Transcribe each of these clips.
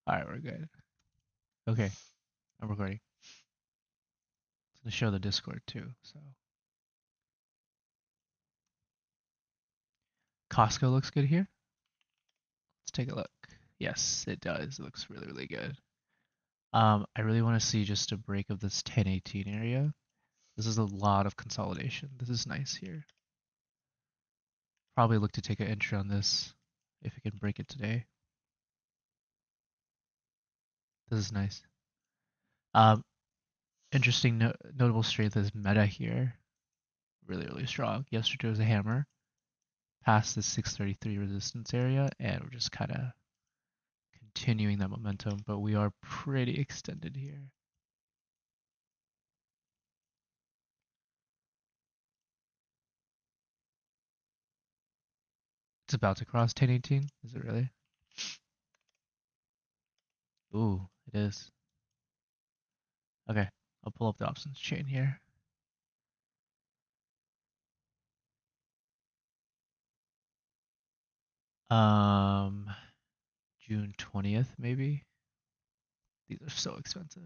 All right, we're good. Okay, I'm recording. It's gonna show the Discord too. So Costco looks good here. Let's take a look. Yes, it does. It looks really, really good. I really want to see just a break of this 1018 area. This is a lot of consolidation. This is nice here. Probably look to take an entry on this if it can break it today. This is nice. Um, interesting notable strength is Meta here. Really, really strong. Yesterday was a hammer. Past the 633 resistance area, and we're just kind of continuing that momentum, but we are pretty extended here. It's about to cross 1018. Is it really? Ooh, it is. Okay, I'll pull up the options chain here. Um, June 20th, maybe. These are so expensive.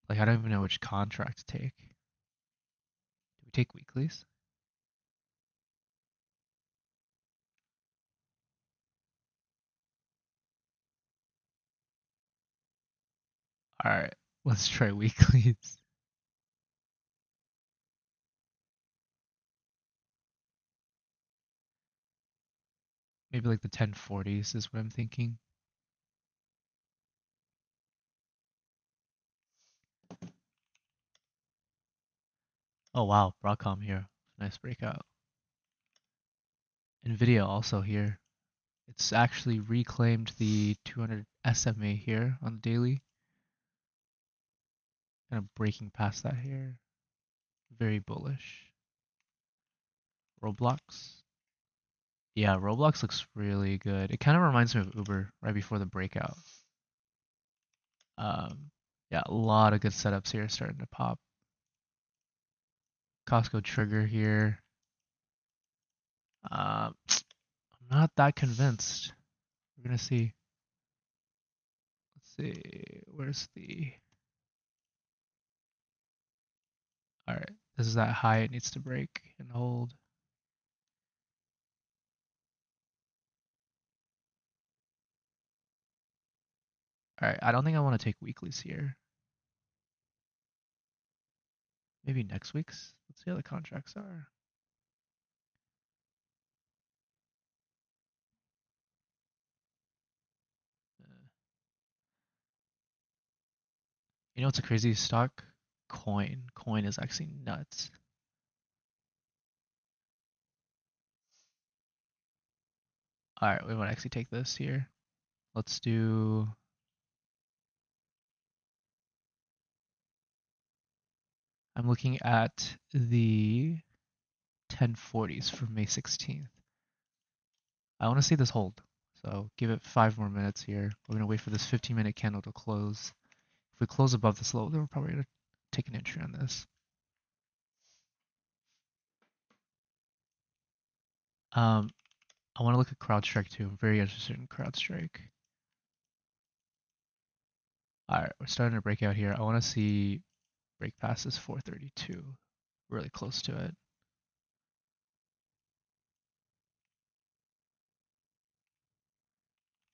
Like, I don't even know which contract to take. Do we take weeklies? All right, let's try weeklies. Maybe like the 1040s is what I'm thinking. Oh wow, Broadcom here. Nice breakout. Nvidia also here. It's actually reclaimed the 200 SMA here on the daily. Kind of breaking past that here. Very bullish. Roblox. Yeah, Roblox looks really good. It kind of reminds me of Uber right before the breakout. Um, yeah, a lot of good setups here starting to pop. Costco trigger here. I'm not that convinced. We're gonna see. Let's see. Where's the? All right, this is that high it needs to break and hold. All right, I don't think I want to take weeklies here. Maybe next week's. Let's see how the contracts are. You know what's a crazy stock? Coin. Coin is actually nuts. All right, we want to actually take this here. Let's do. I'm looking at the 1040s for May 16th. I want to see this hold. So give it 5 more minutes here. We're going to wait for this 15-minute candle to close. If we close above this low, then we're probably going to take an entry on this. Um, I want to look at CrowdStrike too. I'm very interested in CrowdStrike. All right, we're starting to break out here. I want to see break past this 432. Really close to it.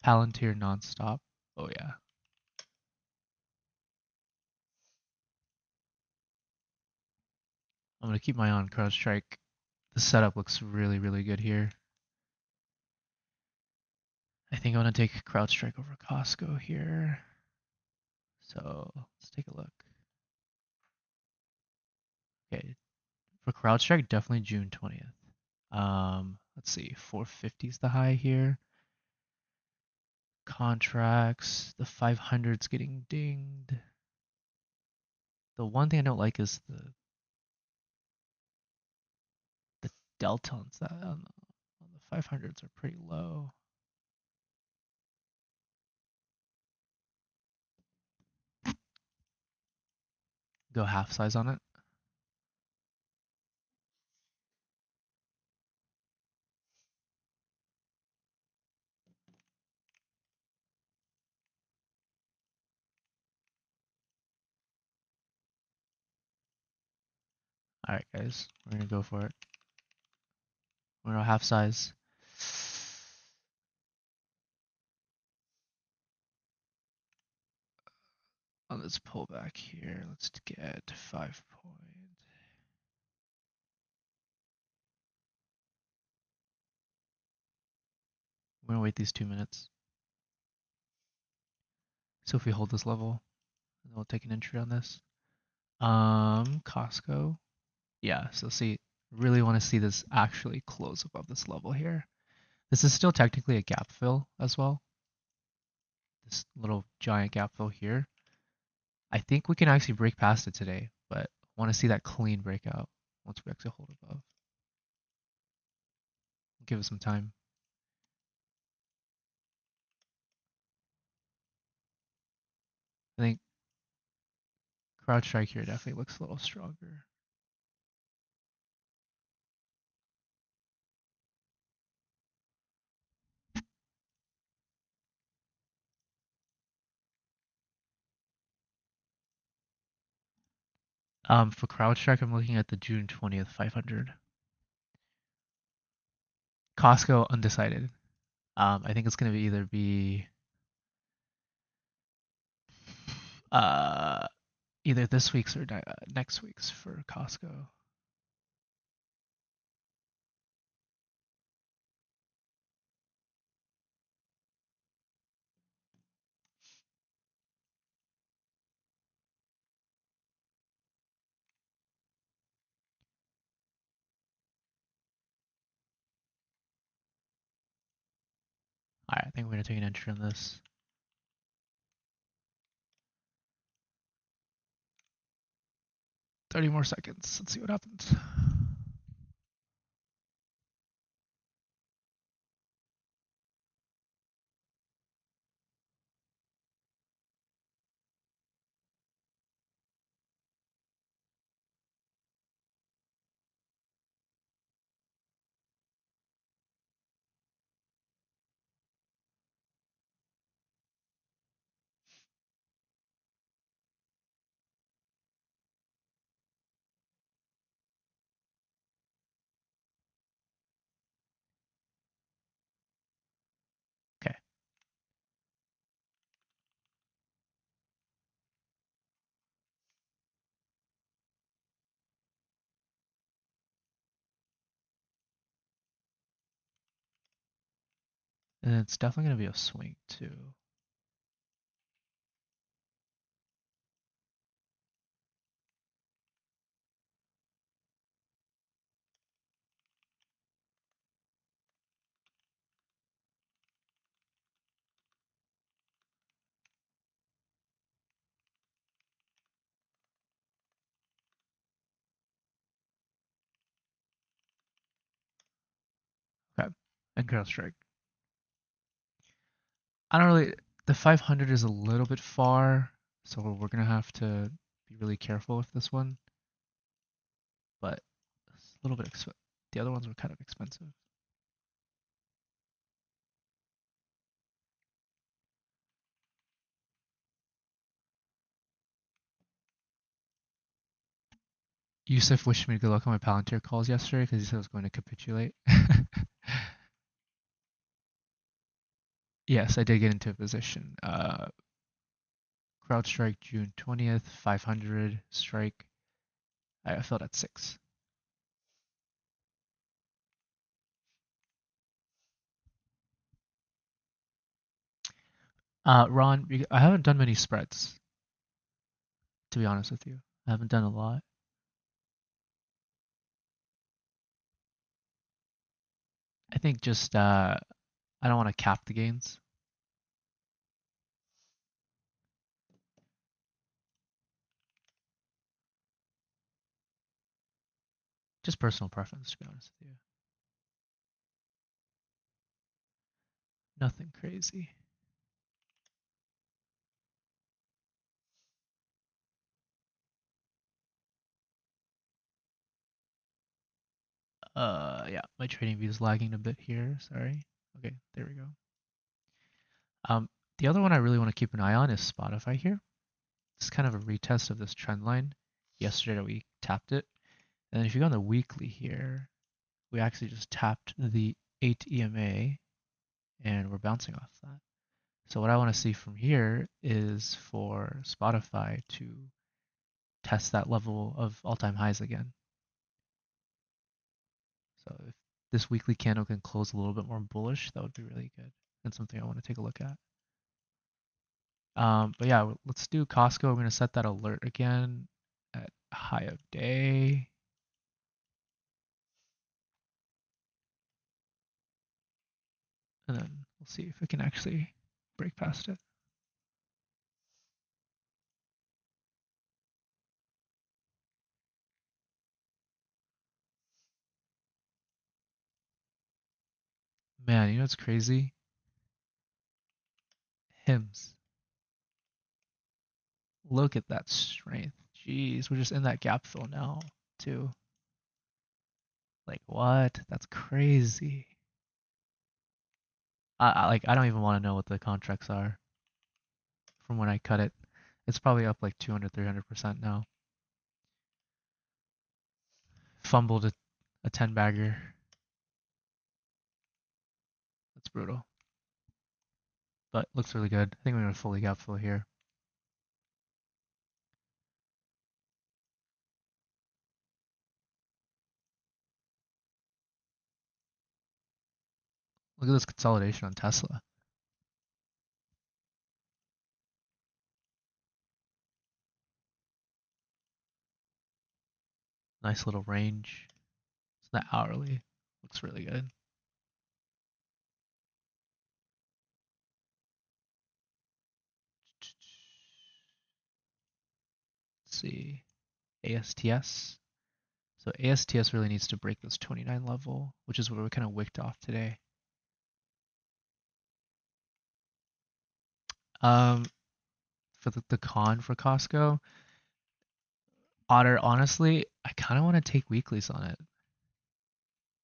Palantir nonstop. Oh yeah. I'm gonna keep my eye on CrowdStrike. The setup looks really, really good here. I think I'm gonna take CrowdStrike over Costco here. So let's take a look. Okay, for CrowdStrike, definitely June 20th. Let's see, 450 is the high here. Contracts, the 500's getting dinged. The one thing I don't like is the delta on the 500s are pretty low. Go half size on it. All right, guys, we're gonna go for it. We're gonna half size. Let's pull back here. Let's get 5 point. We're gonna wait these 2 minutes. So if we hold this level, then we'll take an entry on this. Costco. Yeah, so see, really want to see this actually close above this level here. This is still technically a gap fill as well. This little giant gap fill here. I think we can actually break past it today, but I want to see that clean breakout once we actually hold above. Give it some time. I think CrowdStrike here definitely looks a little stronger. For CrowdStrike, I'm looking at the June 20th 500. Costco undecided. I think it's going to either be uh, either this week's or next week's for Costco. All right, I think we're going to take an entry on this. 30 more seconds. Let's see what happens. Okay. And it's definitely going to be a swing too. Okay. And CrowdStrike. I don't really. The 500 is a little bit far, so we're going to have to be really careful with this one. But it's a little bit expensive. The other ones were kind of expensive. Yusuf wished me good luck on my Palantir calls yesterday because he said I was going to capitulate. Yes, I did get into a position. CrowdStrike June 20th, 500 strike. I filled at 6. Ron, I haven't done many spreads, to be honest with you. I haven't done a lot. I think just I don't want to cap the gains. Just personal preference, to be honest with you. Nothing crazy. Yeah, my trading view is lagging a bit here. Sorry. Okay, there we go. The other one I really want to keep an eye on is Spotify here. It's kind of a retest of this trend line. Yesterday we tapped it. And then if you go on the weekly here, we actually just tapped the 8 EMA and we're bouncing off that. So what I want to see from here is for Spotify to test that level of all-time highs again. So if this weekly candle can close a little bit more bullish, that would be really good and something I want to take a look at. But yeah, let's do Costco. We're going to set that alert again at high of day. And then we'll see if it can actually break past it. Man, you know what's crazy? Hymns. Look at that strength. Jeez, we're just in that gap fill now, too. Like, what? That's crazy. I don't even want to know what the contracts are from when I cut it. It's probably up like 200, 300% now. Fumbled a 10 bagger. That's brutal. But looks really good. I think we're going to fully gap fill here. Look at this consolidation on Tesla. Nice little range. It's not hourly. Looks really good. Let's see. ASTS. So ASTS really needs to break this 29 level, which is what we kind of wicked off today. For the con for Costco, Otter, honestly, I kind of want to take weeklies on it,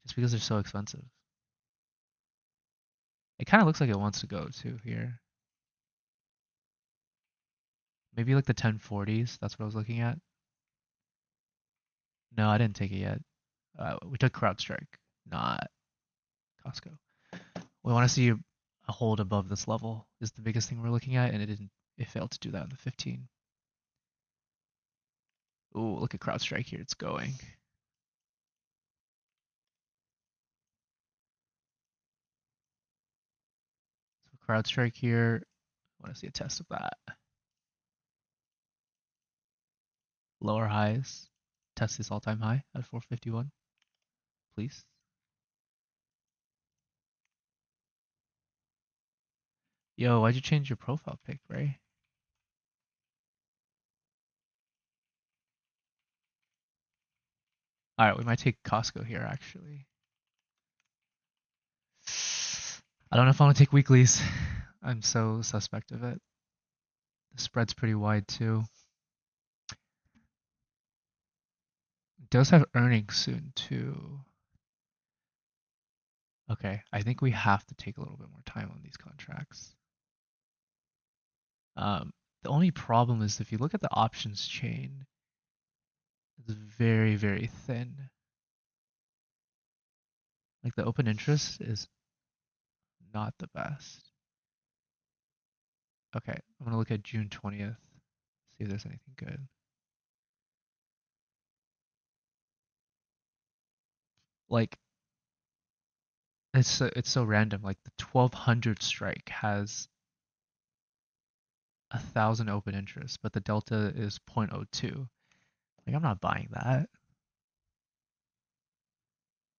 just because they're so expensive. It kind of looks like it wants to go too here. Maybe like the 1040s. That's what I was looking at. No, I didn't take it yet. We took CrowdStrike, not Costco. We want to see a hold above this level is the biggest thing we're looking at, and it didn't. It failed to do that in the 15. Ooh, look at CrowdStrike here. It's going. So CrowdStrike here. I want to see a test of that. Lower highs. Test this all-time high at 451, please. Yo, why'd you change your profile pic, Ray? All right, we might take Costco here, actually. I don't know if I want to take weeklies. I'm so suspect of it. The spread's pretty wide, too. It does have earnings soon, too. Okay, I think we have to take a little bit more time on these contracts. The only problem is if you look at the options chain, it's very, very thin. Like the open interest is not the best. Okay, I'm gonna look at June 20th, see if there's anything good. Like it's so random. Like the 1200 strike has 1,000 open interest, but the delta is 0.02. Like I'm not buying that.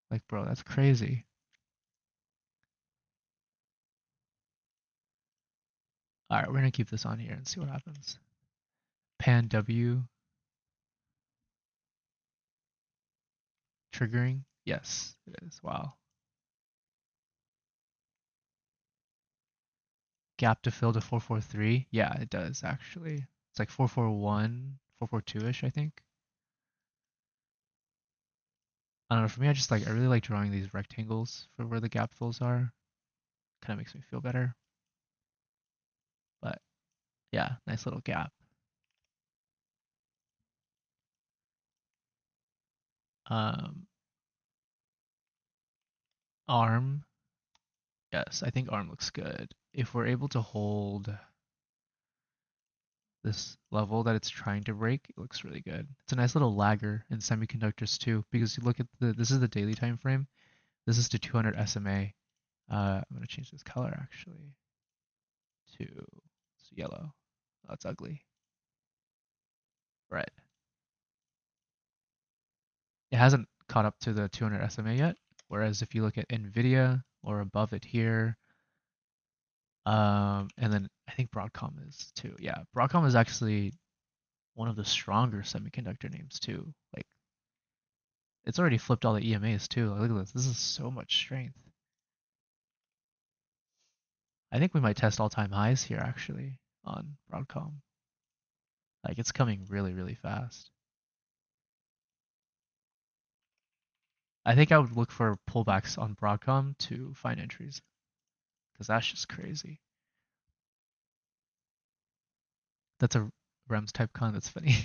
Like bro, that's crazy. All right, we're gonna keep this on here and see what happens. Pan W triggering. Yes, it is. Wow. Gap to fill to 443. Yeah, it does actually. It's like 441, 442-ish, I think. I don't know, for me, I really like drawing these rectangles for where the gap fills are. Kind of makes me feel better. But yeah, nice little gap. Um, ARM, yes, I think ARM looks good. If we're able to hold this level that it's trying to break, it looks really good. It's a nice little lagger in semiconductors too, because you look at this is the daily time frame. This is to 200 SMA. I'm gonna change this color actually to yellow. That's ugly. Red. It hasn't caught up to the 200 SMA yet. Whereas if you look at Nvidia or above it here, and then I think Broadcom is too. Yeah, Broadcom is actually one of the stronger semiconductor names too. Like it's already flipped all the EMAs too. Like, look at this. This is so much strength. I think we might test all-time highs here actually on Broadcom. Like it's coming really, really fast. I think I would look for pullbacks on Broadcom to find entries because that's just crazy. That's a REMS type con. That's funny.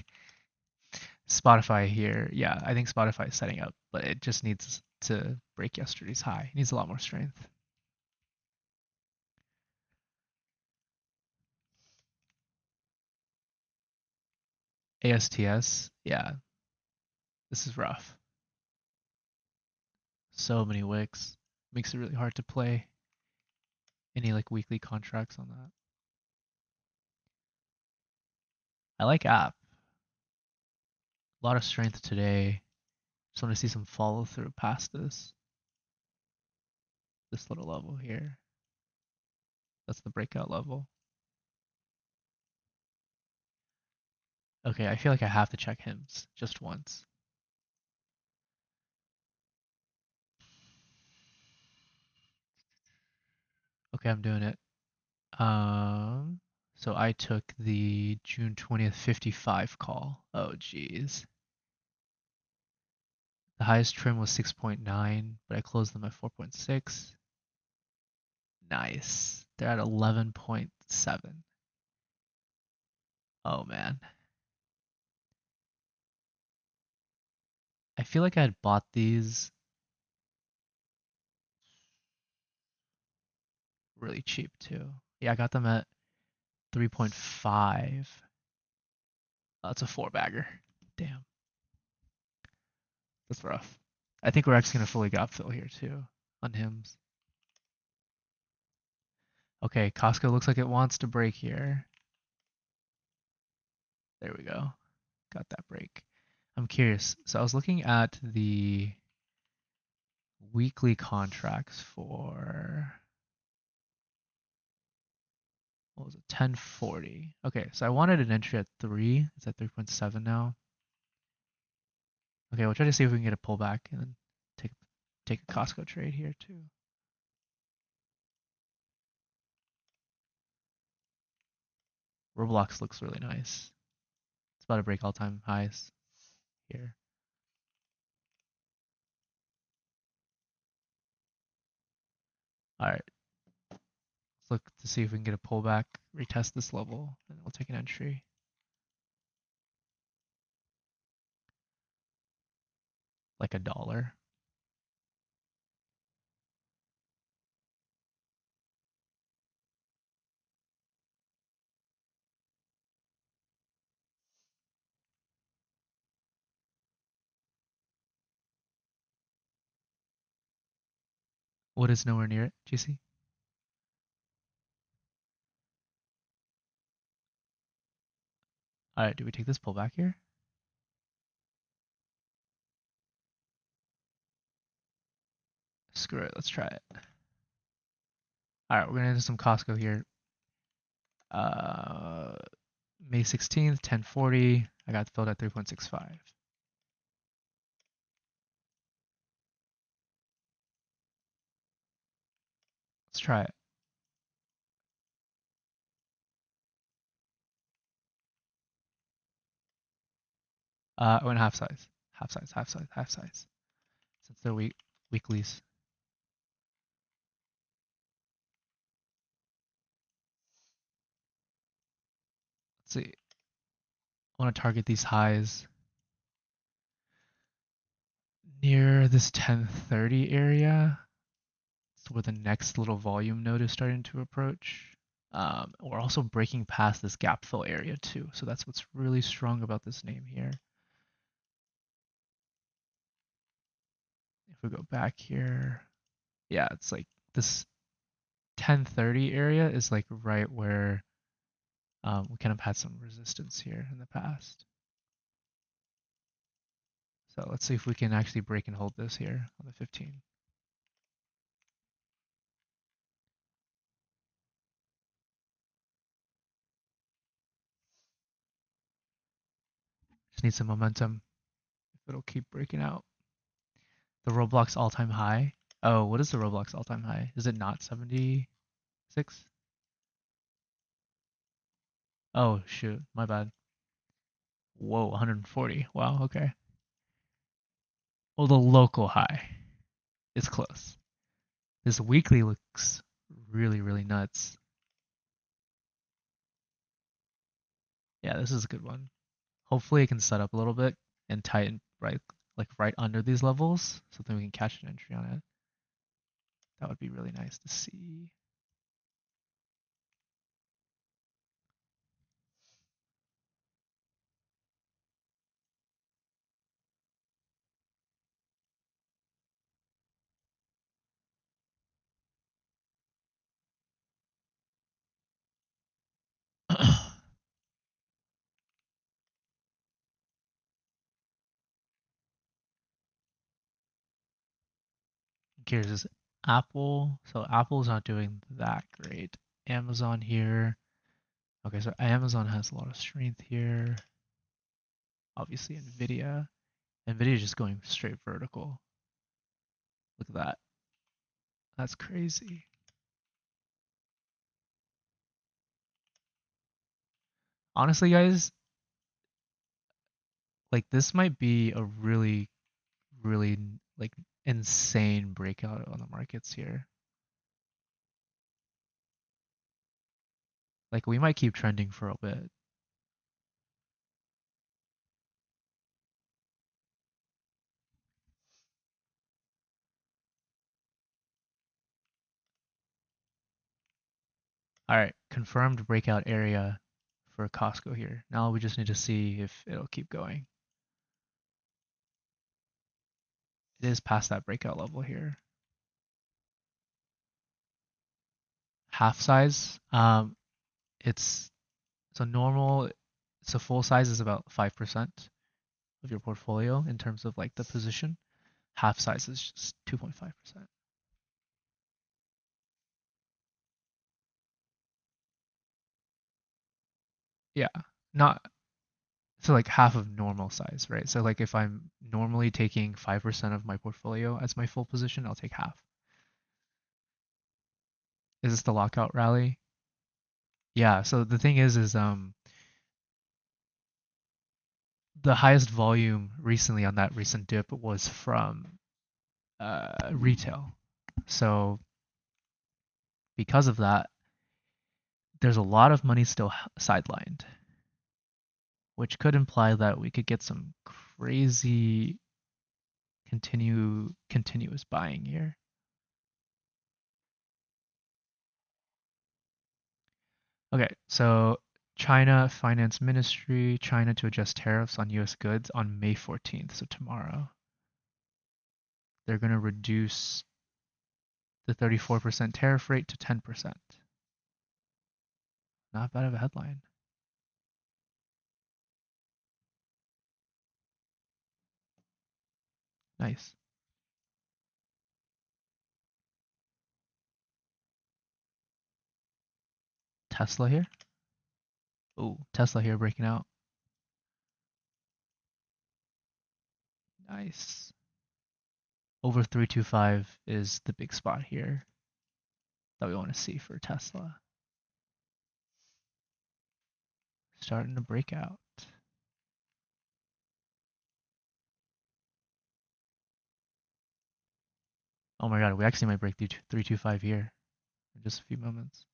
Spotify here, yeah, I think Spotify is setting up, but it just needs to break yesterday's high. It needs a lot more strength. ASTS, yeah, this is rough. So many wicks. Makes it really hard to play any like weekly contracts on that. I like app. A lot of strength today. Just want to see some follow through past this little level here. That's the breakout level. Okay, I feel like I have to check HIMS just once. Okay, I'm doing it. Um, so I took the June 20th 55 call. Oh, geez. The highest trim was 6.9, but I closed them at 4.6. Nice. They're at 11.7. Oh, man. I feel like I had bought these really cheap too. Yeah, I got them at 3.5. That's a four bagger. Damn, that's rough. I think we're actually gonna fully gap fill here too on HIMS. Okay, Costco looks like it wants to break here. There we go. Got that break. I'm curious. So I was looking at the weekly contracts for what was it? 1040. Okay, so I wanted an entry at 3. It's at 3.7 now. Okay, we'll try to see if we can get a pullback and then take a Costco trade here too. Roblox looks really nice. It's about to break all-time highs here. All right, let's look to see if we can get a pullback, retest this level, and we'll take an entry. Like $1. What is nowhere near it, GC? All right, do we take this pullback here? Screw it, let's try it. All right, we're gonna do some Costco here. Uh, May 16th, 1040. I got filled at 3.65. Let's try it. I went half size, half size, half size, half size. Since they're weeklies. Let's see. I want to target these highs. near this 1030 area. It's where the next little volume node is starting to approach. We're also breaking past this gap fill area too. So that's what's really strong about this name here. If we go back here, yeah, it's like this 1030 area is like right where we kind of had some resistance here in the past. So let's see if we can actually break and hold this here on the 15. Just need some momentum. If it'll keep breaking out. The Roblox all-time high. Oh, what is the Roblox all-time high? Is it not 76? Oh, shoot. My bad. Whoa, 140. Wow, okay. Well, the local high is close. This weekly looks really, really nuts. Yeah, this is a good one. Hopefully it can set up a little bit and tighten right under these levels so then we can catch an entry on it. That would be really nice to see. Here's this Apple. So Apple's not doing that great. Amazon here. Okay, so Amazon has a lot of strength here. Obviously Nvidia. Nvidia is just going straight vertical. Look at that. That's crazy. Honestly, guys, like this might be a really, really like insane breakout on the markets here. Like we might keep trending for a bit. All right, confirmed breakout area for Costco here. Now we just need to see if it'll keep going. It is past that breakout level here. Half size, it's so normal. So full size is about 5% of your portfolio in terms of like the position. Half size is just 2.5%. Yeah, not so like half of normal size, right? So like if I'm normally taking 5% of my portfolio as my full position, I'll take half. Is this the lockout rally? Yeah, so the thing is the highest volume recently on that recent dip was from retail. So because of that, there's a lot of money still sidelined, which could imply that we could get some crazy continuous buying here. Okay, so China Finance Ministry, China to adjust tariffs on US goods on May 14th, so tomorrow. They're going to reduce the 34% tariff rate to 10%. Not bad of a headline. Nice. Tesla here. Oh, Tesla here breaking out. Nice. Over 325 is the big spot here that we want to see for Tesla. Starting to break out. Oh my god, we actually might break 325 here in just a few moments.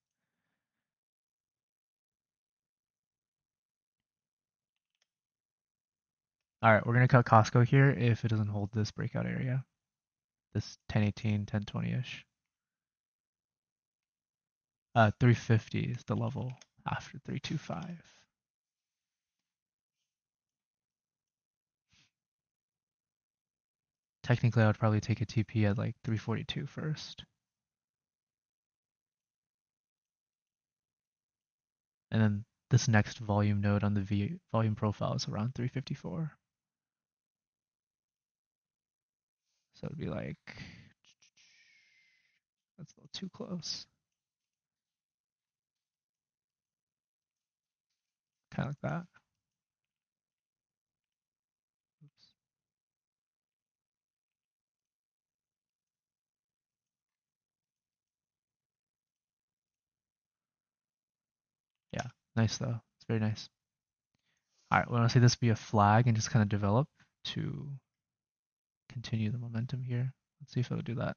All right, we're gonna cut Costco here if it doesn't hold this breakout area, this 1018, 1020-ish. 350 is the level after 325. Technically, I would probably take a TP at like 342 first. And then this next volume node on the volume profile is around 354. So it'd be like, that's a little too close. Kind of like that. Oops. Yeah, nice though. It's very nice. All right, we want to see this be a flag and just kind of develop to continue the momentum here. Let's see if it'll do that.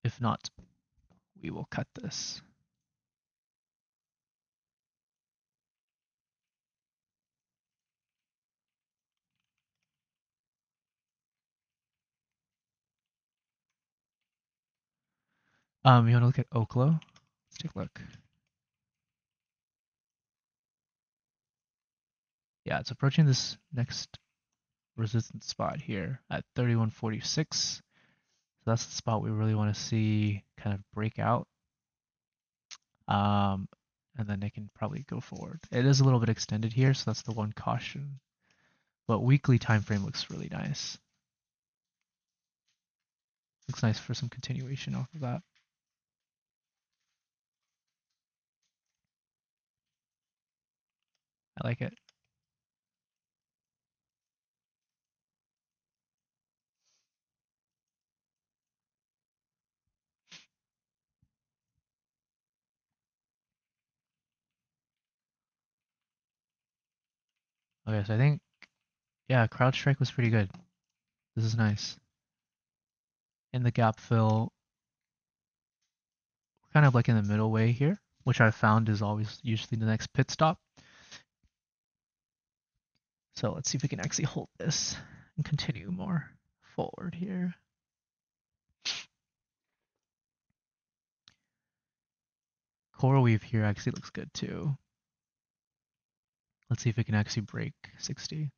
If not, we will cut this. You want to look at Oklo? Let's take a look. Yeah, it's approaching this next resistance spot here at 3146. So that's the spot we really want to see kind of break out. And then it can probably go forward. It is a little bit extended here, so that's the one caution. But weekly time frame looks really nice. Looks nice for some continuation off of that. I like it. Okay, so I think, yeah, CrowdStrike was pretty good. This is nice. In the gap fill, kind of like in the middle way here, which I found is always usually the next pit stop. So let's see if we can actually hold this and continue more forward here. Coral weave here actually looks good too. Let's see if it can actually break 60.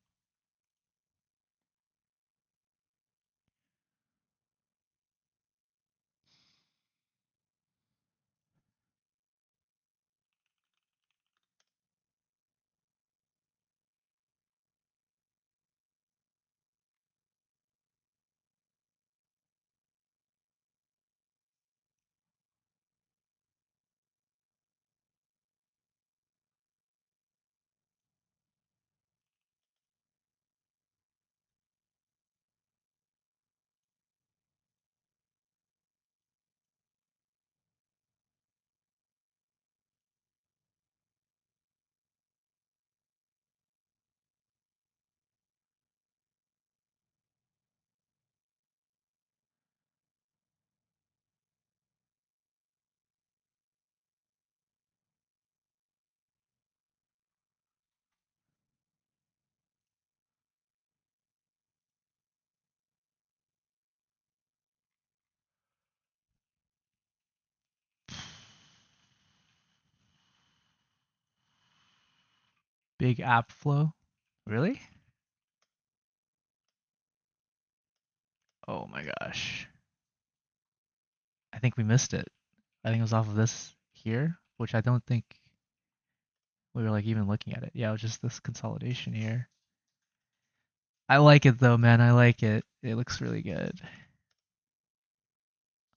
Big app flow. Really? Oh my gosh. I think we missed it. I think it was off of this here, which I don't think we were like even looking at it. Yeah, it was just this consolidation here. I like it though, man. I like it. It looks really good.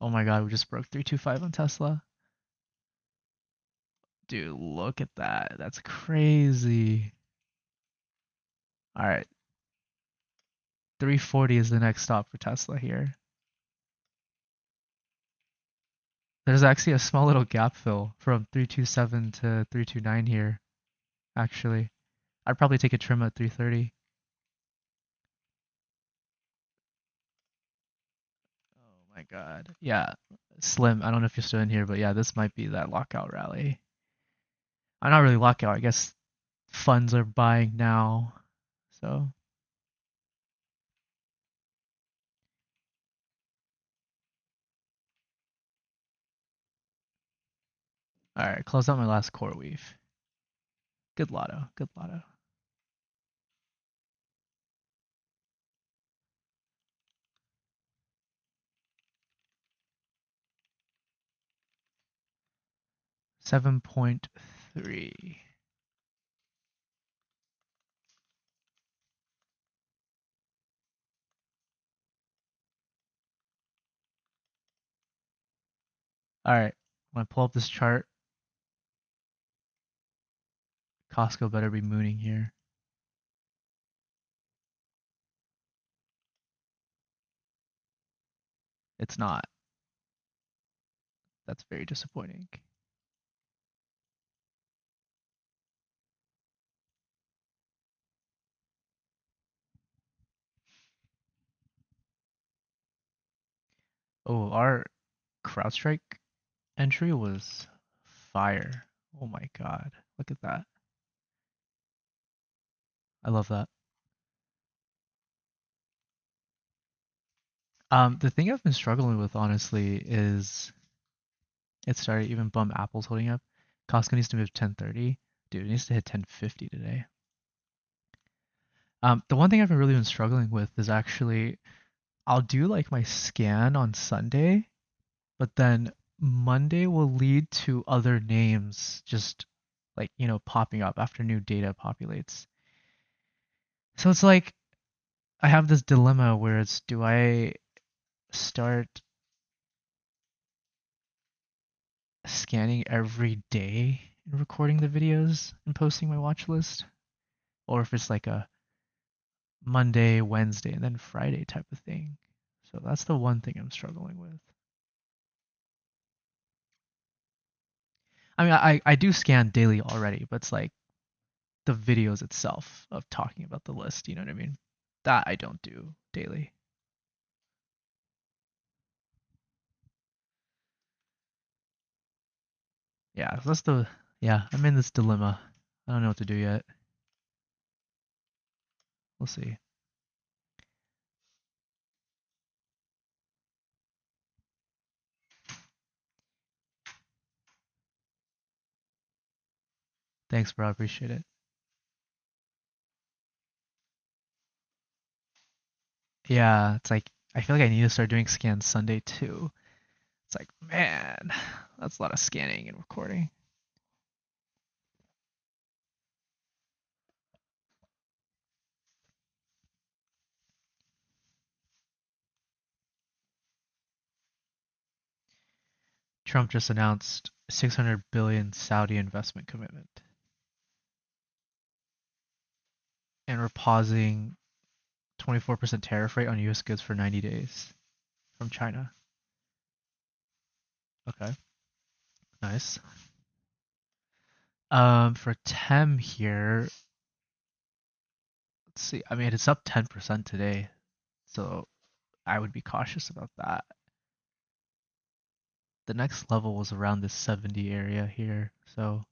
Oh my god, we just broke 325 on Tesla. Dude, look at that. That's crazy. All right. 340 is the next stop for Tesla here. There's actually a small little gap fill from 327 to 329 here, actually. I'd probably take a trim at 330. my God. Yeah, Slim, I don't know if you're still in here, but yeah, this might be that lockout rally. I'm not really lockout. I guess funds are buying now. So, all right, close out my last core weave. Good lotto. Good lotto. $7.3. All right, when I pull up this chart, Costco better be mooning here. It's not. That's very disappointing. Oh, our CrowdStrike entry was fire. Oh my God. Look at that. I love that. The thing I've been struggling with, honestly, is it started even bum Apple's holding up. Costco needs to move 1030. Dude, it needs to hit 1050 today. The one thing I've really been struggling with is actually I'll do like my scan on Sunday, but then Monday will lead to other names just like, popping up after new data populates. So it's like I have this dilemma where it's do I start scanning every day and recording the videos and posting my watch list? Or if it's like a Monday, Wednesday, and then Friday type of thing. So that's the one thing I'm struggling with. I mean, I do scan daily already, but it's like the videos itself of talking about the list, you know what I mean? That I don't do daily. Yeah, so yeah, I'm in this dilemma. I don't know what to do yet. We'll see. Thanks, bro. I appreciate it. Yeah, it's like I feel like I need to start doing scans Sunday too. It's like, man, that's a lot of scanning and recording. Trump just announced 600 billion Saudi investment commitment. And we're pausing 24% tariff rate on US goods for 90 days from China. Okay, nice. For TEM here, let's see. I mean, it's up 10% today, so I would be cautious about that. The next level was around this 70 area here, so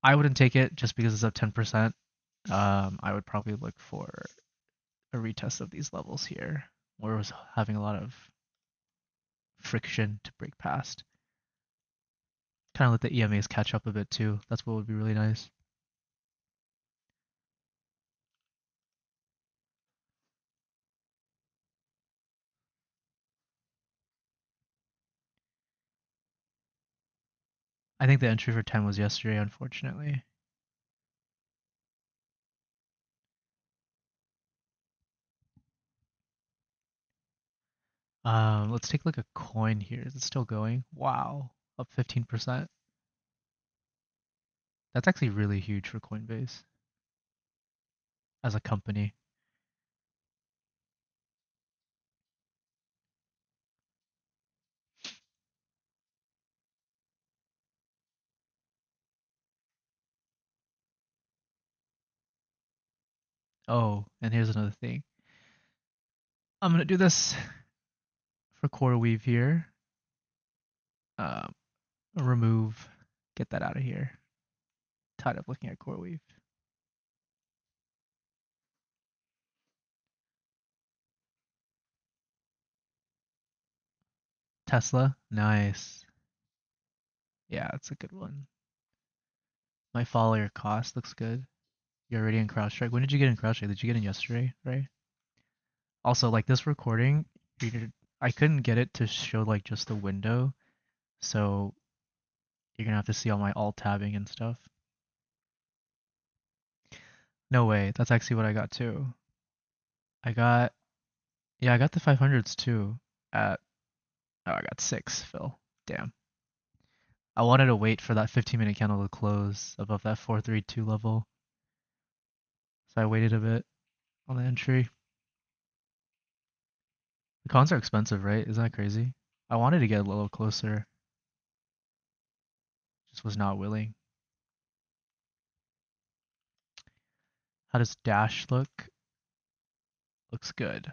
I wouldn't take it just because it's up 10%. I would probably look for a retest of these levels here, where it was having a lot of friction to break past. Kind of let the EMAs catch up a bit too. That's what would be really nice. I think the entry for 10 was yesterday, unfortunately. Let's take like a coin here. Is it still going? Wow, up 15%. That's actually really huge for Coinbase as a company. Oh, and here's another thing. I'm gonna do this for core weave here. Um, remove, get that out of here. Tired of looking at core weave. Tesla, nice. Yeah, that's a good one. Might follow your cost, looks good. You're already in CrowdStrike. When did you get in CrowdStrike? Did you get in yesterday, right? Also, like this recording, I couldn't get it to show like just the window, so you're gonna have to see all my alt tabbing and stuff. No way, that's actually what I got too. I got, yeah, I got the 500s too at, oh, I got 6, Phil. Damn. I wanted to wait for that 15-minute candle to close above that 432 level, so I waited a bit on the entry. The cons are expensive, right? Isn't that crazy? I wanted to get a little closer, just was not willing. How does Dash look? Looks good.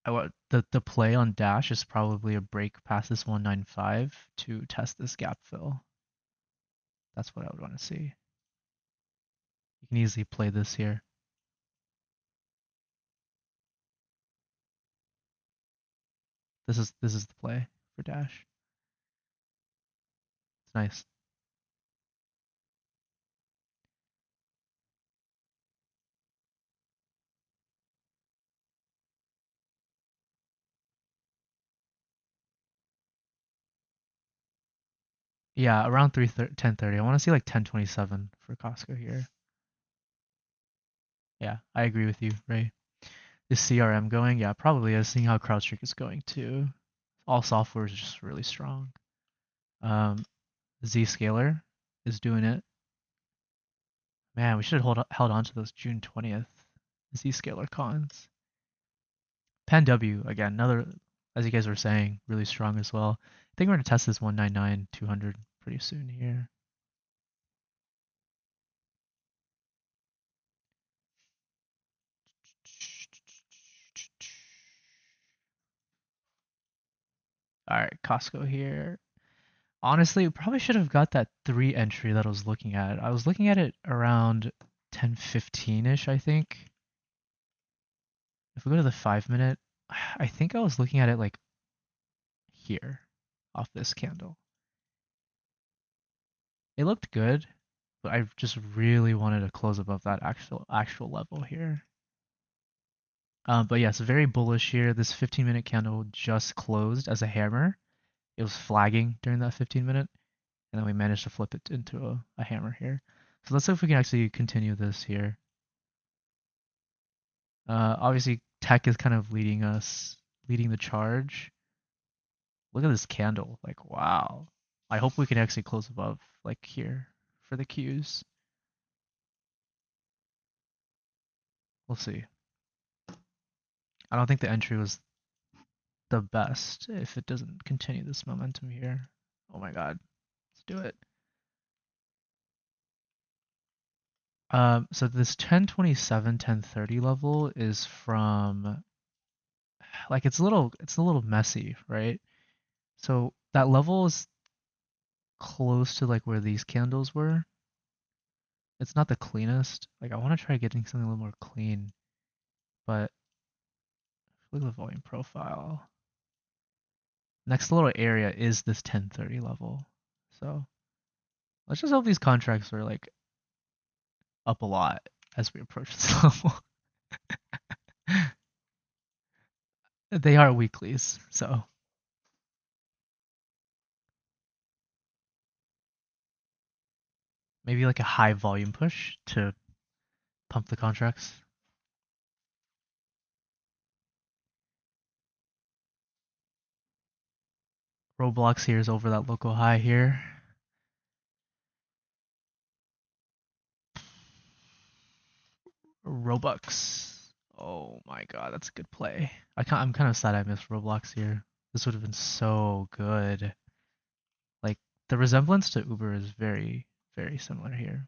The play on Dash is probably a break past this 195 to test this gap fill. That's what I would want to see. You can easily play this here. This is the play for Dash. It's nice. Yeah, around 10:30. I want to see like 10:27 for Costco here. Yeah, I agree with you, Ray. Is CRM going? Yeah, probably is. Seeing how CrowdStrike is going too. All software is just really strong. Um, Zscaler is doing it. Man, we should have held on to those June 20th Zscaler cons. PanW, again, another, as you guys were saying, really strong as well. I think we're going to test this 199, 200 pretty soon here. All right, Costco here. Honestly, we probably should have got that 3 entry that I was looking at. I was looking at it around 10:15-ish, I think. If we go to the 5-minute, I think I was looking at it like here off this candle. It looked good, but I just really wanted to close above that actual level here. But yes, very bullish here. This 15-minute candle just closed as a hammer. It was flagging during that 15-minute, and then we managed to flip it into a hammer here. So let's see if we can actually continue this here. Obviously, tech is kind of leading the charge. Look at this candle. Like, wow. I hope we can actually close above, like here, for the Qs. We'll see. I don't think the entry was the best if it doesn't continue this momentum here. Oh my god. Let's do it. So this 1027, 1030 level is from, like, it's a little messy, right? So that level is close to like where these candles were. It's not the cleanest. Like, I want to try getting something a little more clean, but look at the volume profile. Next little area is this 1030 level. So let's just hope these contracts are like up a lot as we approach this level. They are weeklies, so maybe like a high volume push to pump the contracts. Roblox here is over that local high here. Robux. Oh my god, that's a good play. I'm kind of sad I missed Roblox here. This would have been so good. Like, the resemblance to Uber is very, very similar here.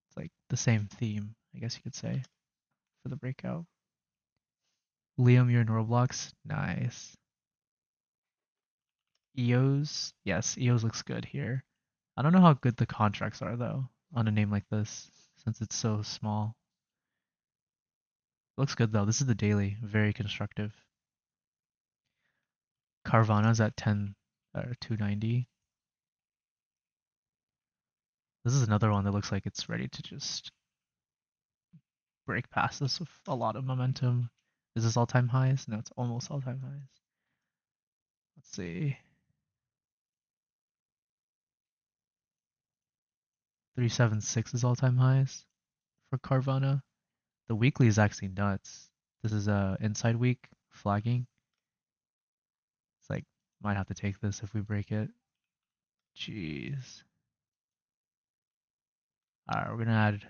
It's like the same theme, I guess you could say, for the breakout. Liam, you're in Roblox. Nice. EOS. Yes, EOS looks good here. I don't know how good the contracts are though on a name like this since it's so small. Looks good though. This is the daily. Very constructive. Carvana's at 10 or 290. This is another one that looks like it's ready to just break past this with a lot of momentum. Is this all-time highs? No, it's almost all-time highs. Let's see. 376 is all-time highs for Carvana. The weekly is actually nuts. This is a inside week flagging. It's like might have to take this if we break it. Jeez. Alright, we're gonna add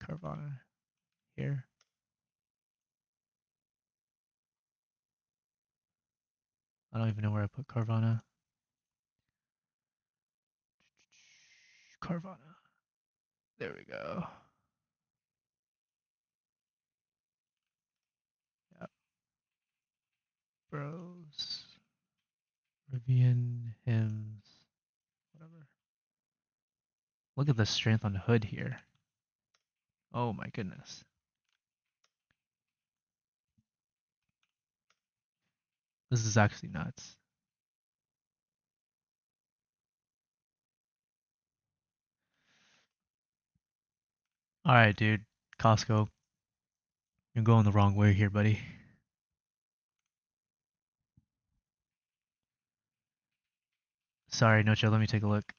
Carvana here. I don't even know where I put Carvana. Carvana. There we go. Yep. Bros. Rivian, hymns, whatever. Look at the strength on the hood here. Oh my goodness. This is actually nuts. Alright, dude. Costco. You're going the wrong way here, buddy. Sorry, Noche, let me take a look.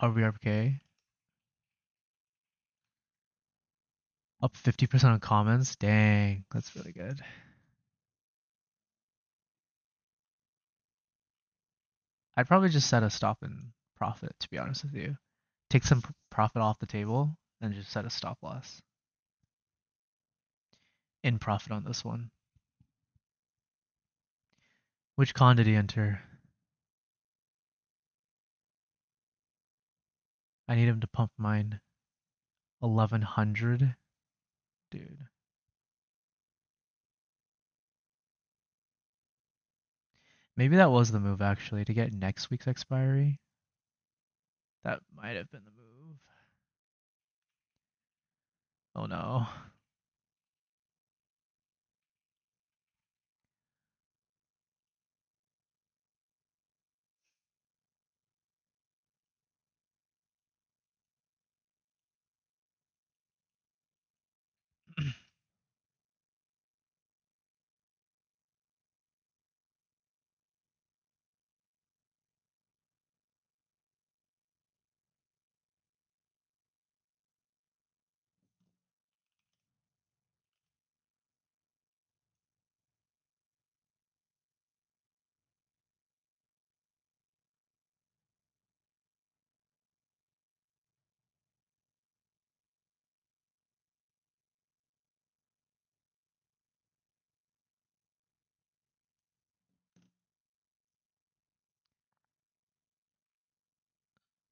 RBRK. Up 50% on comments. Dang, that's really good. I'd probably just set a stop and profit, to be honest with you. Take some profit off the table and just set a stop loss. In profit on this one. Which con did he enter? I need him to pump mine. 1100? Dude. Maybe that was the move actually, to get next week's expiry. That might have been the move. Oh no.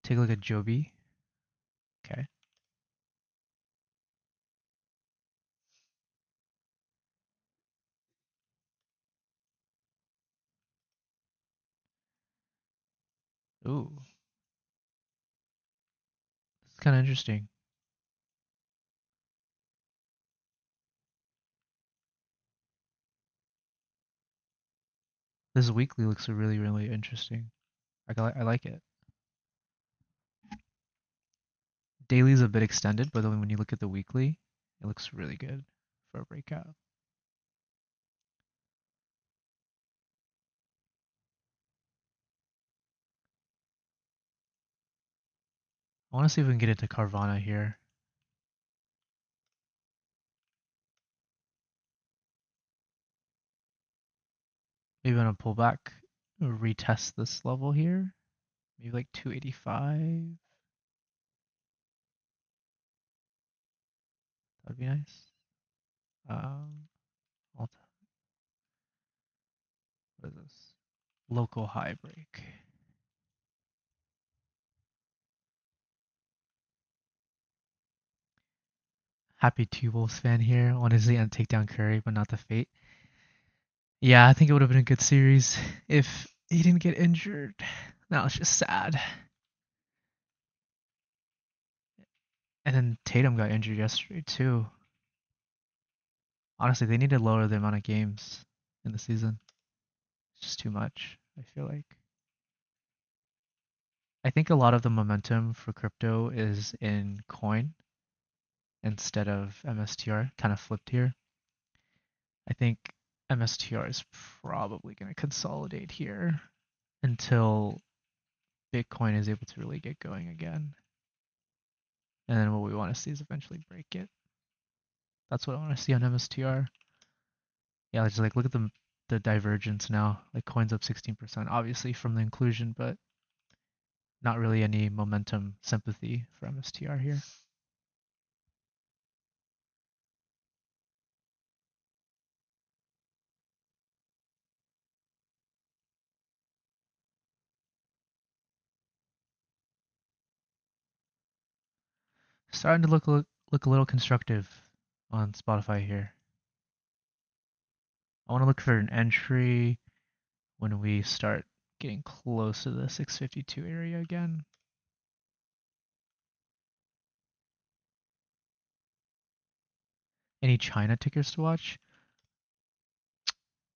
Take a look at Joby. Okay. Ooh. This is kind of interesting. This weekly looks really, really interesting. I like it. Daily's a bit extended, but then when you look at the weekly, it looks really good for a breakout. I want to see if we can get into Carvana here. Maybe on a pullback, retest this level here. Maybe like 285. That'd be nice. Um, what is this? Local high break. Happy T-Wolves fan here. Wanted to see and take down Curry, but not the Fate. Yeah, I think it would have been a good series if he didn't get injured. That was just sad. And then Tatum got injured yesterday too. Honestly, they need to lower the amount of games in the season. It's just too much, I feel like. I think a lot of the momentum for crypto is in coin instead of MSTR, kind of flipped here. I think MSTR is probably going to consolidate here until Bitcoin is able to really get going again. And then what we want to see is eventually break it. That's what I want to see on MSTR. Yeah, just like look at the divergence now. Like coins up 16%, obviously from the inclusion, but not really any momentum sympathy for MSTR here. Starting to look a little constructive on Spotify here. I want to look for an entry when we start getting close to the 652 area again. Any China tickers to watch?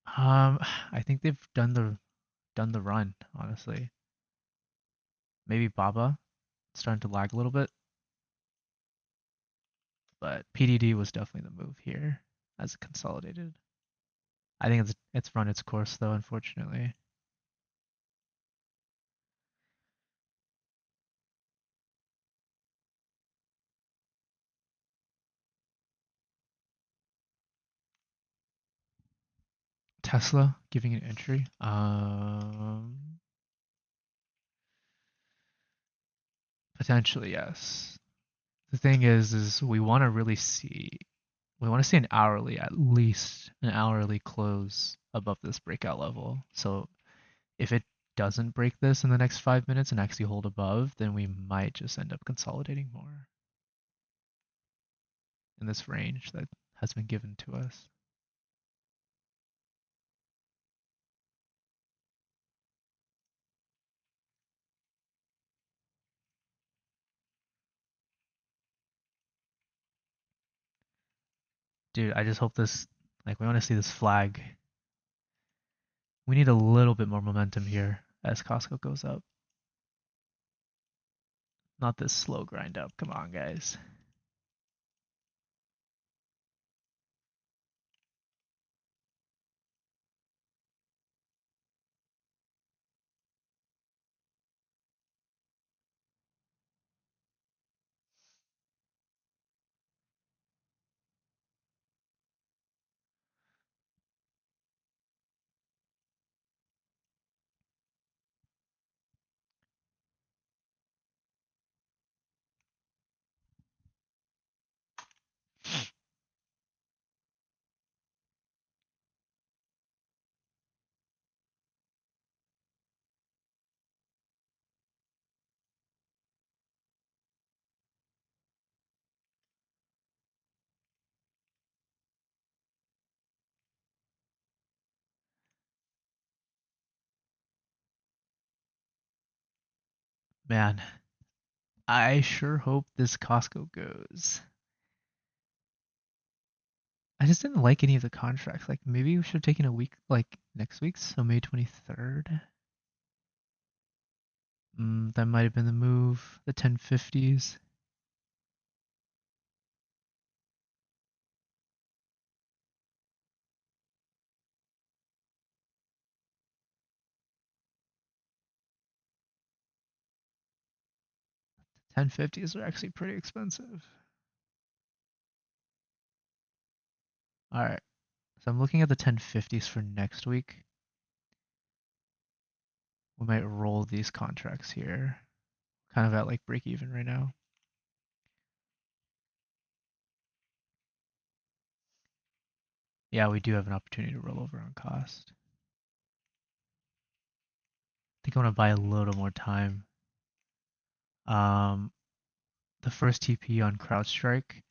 I think they've done the run, honestly. Maybe Baba starting to lag a little bit, but PDD was definitely the move here as it consolidated. I think it's run its course though, unfortunately. Tesla giving an entry. Potentially yes. The thing is we want to really see an hourly, at least an hourly close above this breakout level. So if it doesn't break this in the next 5 minutes and actually hold above, then we might just end up consolidating more in this range that has been given to us. Dude, I just hope this, like, we want to see this flag. We need a little bit more momentum here as Costco goes up. Not this slow grind up. Come on, guys. Man, I sure hope this Costco goes. I just didn't like any of the contracts. Like maybe we should have taken a week, like next week, so May 23rd. That might have been the move. The 1050s. 1050s are actually pretty expensive. All right, so I'm looking at the 1050s for next week. We might roll these contracts here. Kind of at like break even right now. Yeah, we do have an opportunity to roll over on cost. think I want to buy a little more time. Um, the first TP on CrowdStrike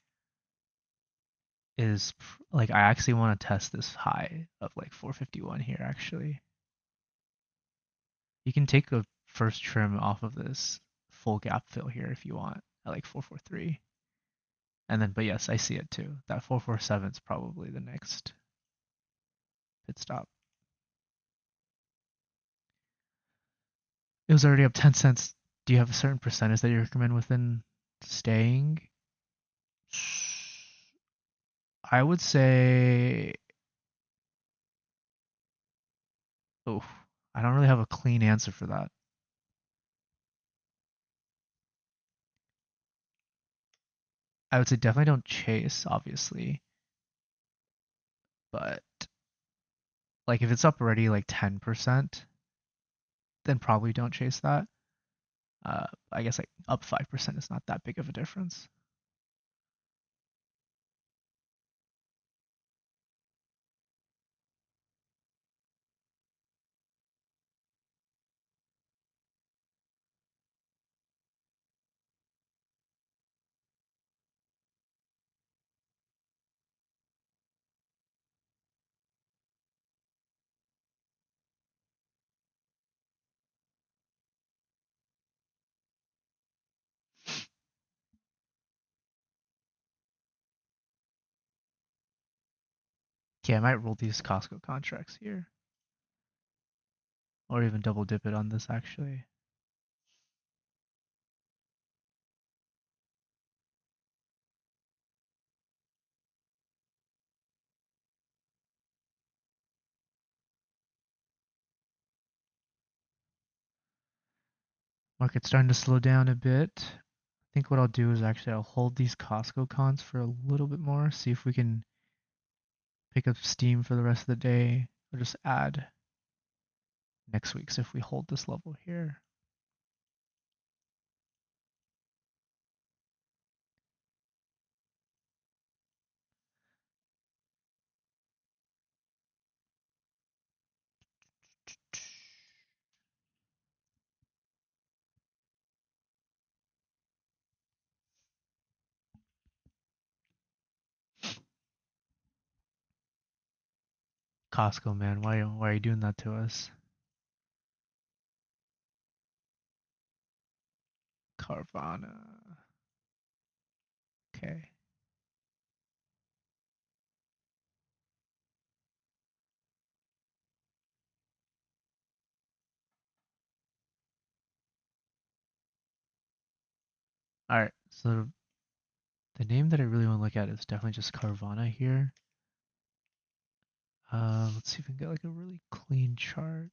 is like I actually want to test this high of like 451 here actually. You can take a first trim off of this full gap fill here if you want at like 443. And then, but yes, I see it too. That 447 is probably the next pit stop. It was already up 10 cents. Do you have a certain percentage that you recommend within staying? I would say, oh, I don't really have a clean answer for that. I would say definitely don't chase, obviously, but like if it's up already like 10%, then probably don't chase that. I guess like up 5% is not that big of a difference. Okay, I might roll these Costco contracts here, or even double dip it on this actually. Market's starting to slow down a bit. I think what I'll do is actually I'll hold these Costco cons for a little bit more, see if we can pick up steam for the rest of the day, or just add next week's if we hold this level here. Costco, man, why are you doing that to us? Carvana. Okay. All right. So the name that I really want to look at is definitely just Carvana here. Let's see if we can get like a really clean chart.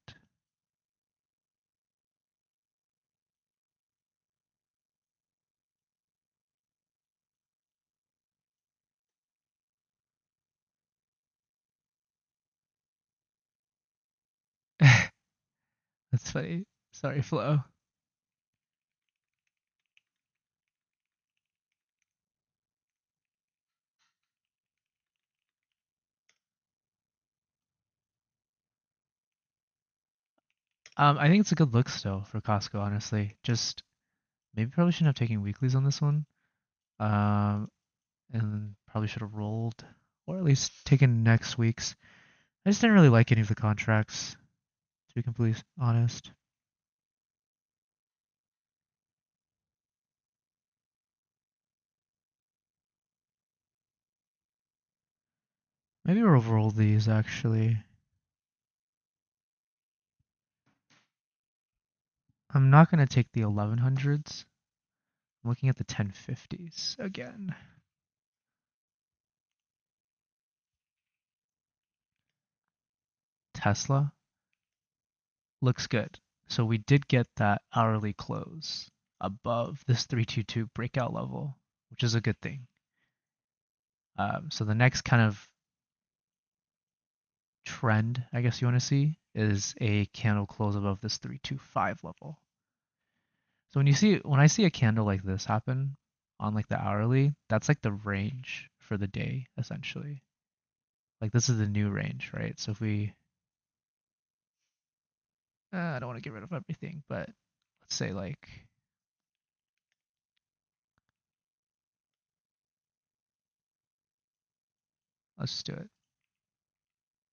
That's funny. Sorry, Flo. I think it's a good look still for Costco, honestly. Just maybe probably shouldn't have taken weeklies on this one. Um, and probably should have rolled, or at least taken next week's. I just didn't really like any of the contracts, to be completely honest. Maybe we'll roll these actually. I'm not gonna take the 1100s. I'm looking at the 1050s again. Tesla looks good. So we did get that hourly close above this 322 breakout level, which is a good thing. So the next kind of trend, I guess you want to see, is a candle close above this 325 level. So when I see a candle like this happen on like the hourly, that's like the range for the day essentially. Like this is the new range, right? So if we I don't want to get rid of everything, but let's say like, let's just do it.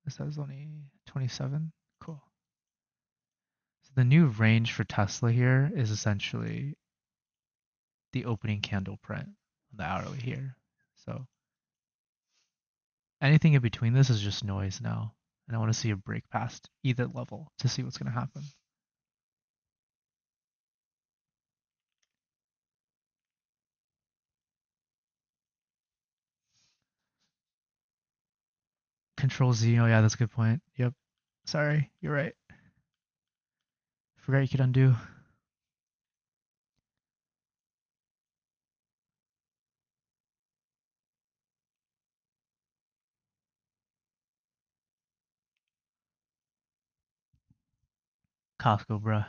This has only 27. Cool. So the new range for Tesla here is essentially the opening candle print on the hourly here. So anything in between this is just noise now. And I want to see a break past either level to see what's going to happen. Control Z. Oh yeah, that's a good point. Yep. Sorry, you're right. Forgot you could undo. Costco, bruh.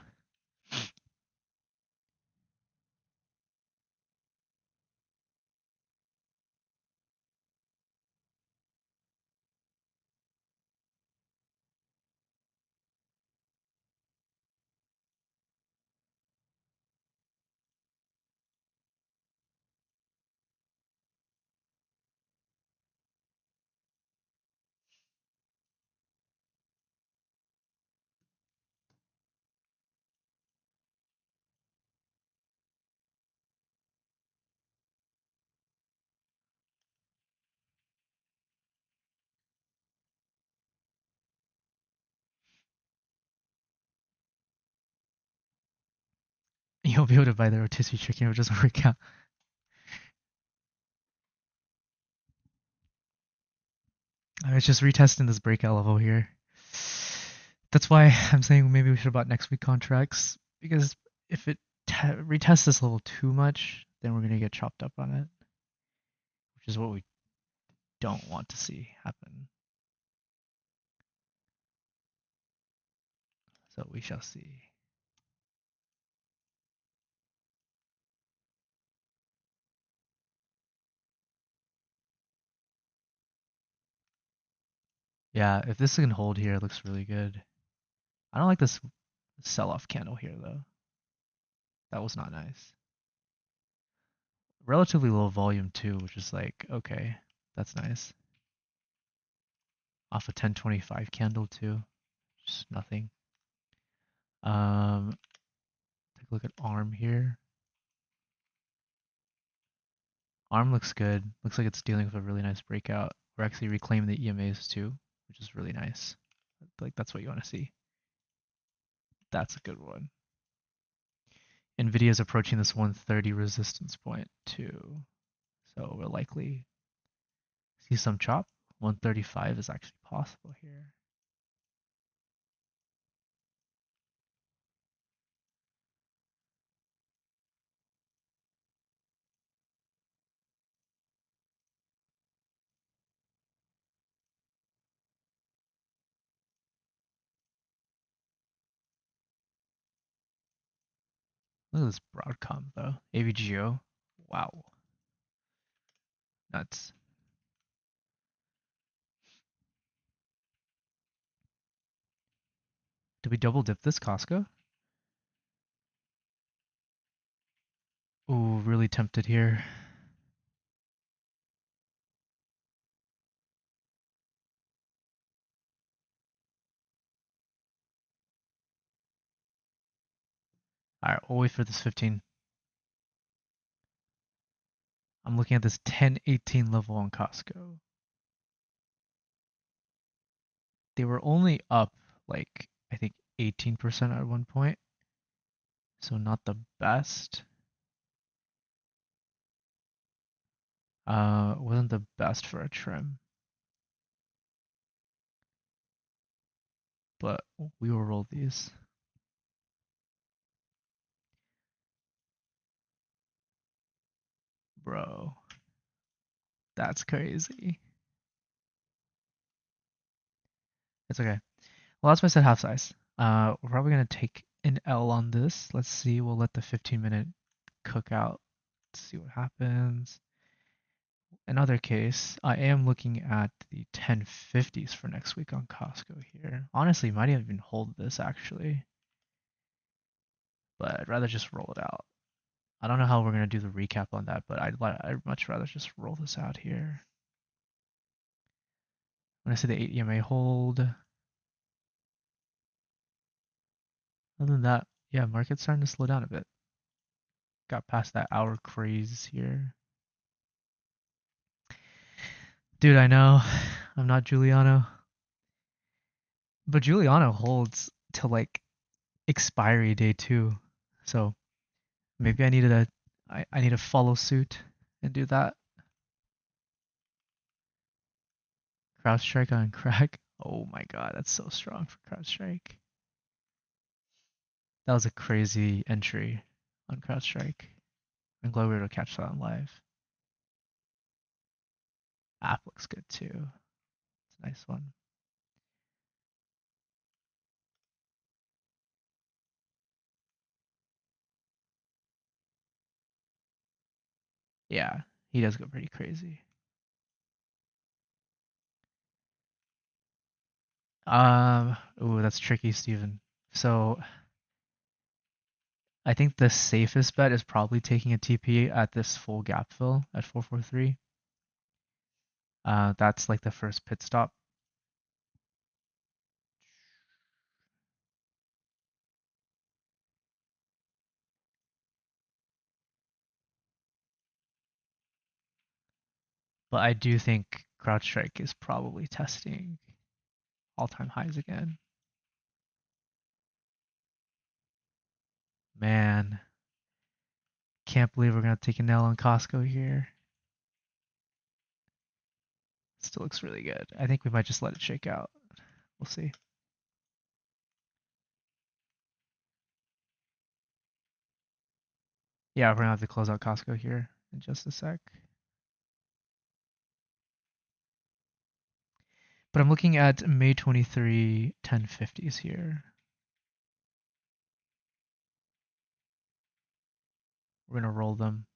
You'll be able to buy the rotisserie chicken if it doesn't work out. I was just retesting this breakout level here. That's why I'm saying maybe we should have bought next week contracts, because if it retests this level too much, then we're going to get chopped up on it, which is what we don't want to see happen. So we shall see. Yeah, if this can hold here, it looks really good. I don't like this sell-off candle here, though. That was not nice. Relatively low volume, too, which is like, okay, that's nice. Off a 1025 candle, too. Just nothing. Take a look at ARM here. ARM looks good. Looks like it's dealing with a really nice breakout. We're actually reclaiming the EMAs too, which is really nice. Like that's what you want to see. That's a good one. Nvidia is approaching this 130 resistance point too, so we'll likely see some chop. 135 is actually possible here. Look at this Broadcom though. AVGO. Wow. Nuts. Did we double dip this Costco? Ooh, really tempted here. Alright, we'll wait for this 15. I'm looking at this 1018 level on Costco. They were only up like I think 18% at one point, so not the best. Wasn't the best for a trim, but we will roll these. Bro, that's crazy. It's okay. Well, that's why I said half size. We're probably gonna take an L on this. Let's see. We'll let the 15-minute cook out. Let's see what happens. Another case, I am looking at the 1050s for next week on Costco here. Honestly, might even hold this actually. but I'd rather just roll it out. I don't know how we're gonna do the recap on that, but I'd much rather just roll this out here. When I say the 8 EMA hold, other than that, yeah, market's starting to slow down a bit. Got past that hour craze here. Dude, I know I'm not Giuliano, but Giuliano holds till like expiry day too. So maybe I need to follow suit and do that. CrowdStrike on crack. Oh my god, that's so strong for CrowdStrike. That was a crazy entry on CrowdStrike. I'm glad we were able to catch that on live. App looks good too. It's a nice one. Yeah, he does go pretty crazy. Ooh, that's tricky, Steven. So I think the safest bet is probably taking a TP at this full gap fill at 443. That's like the first pit stop. But I do think CrowdStrike is probably testing all-time highs again. Man, can't believe we're gonna take an L on Costco here. Still looks really good. I think we might just let it shake out. We'll see. Yeah, we're gonna have to close out Costco here in just a sec. But I'm looking at May 23 1050s here. We're gonna roll them.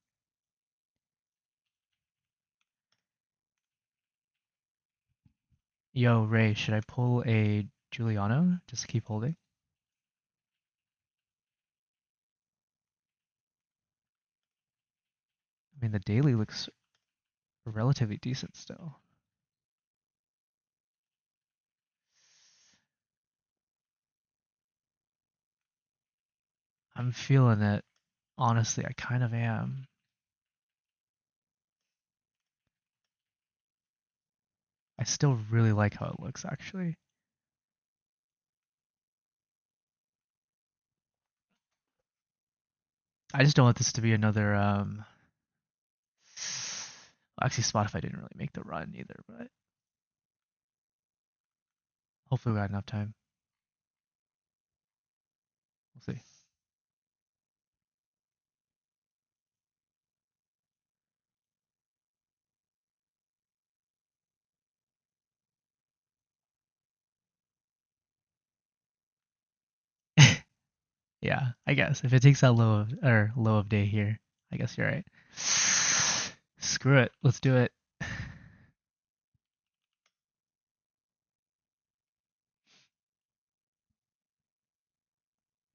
Yo, Ray, should I pull a Giuliano just to keep holding? I mean, the daily looks relatively decent still. I'm feeling it. Honestly, I kind of am. I still really like how it looks, actually. I just don't want this to be another. Actually, Spotify didn't really make the run either, but hopefully we got enough time. We'll see. Yeah, I guess if it takes that low of day here, I guess you're right. Screw it, let's do it.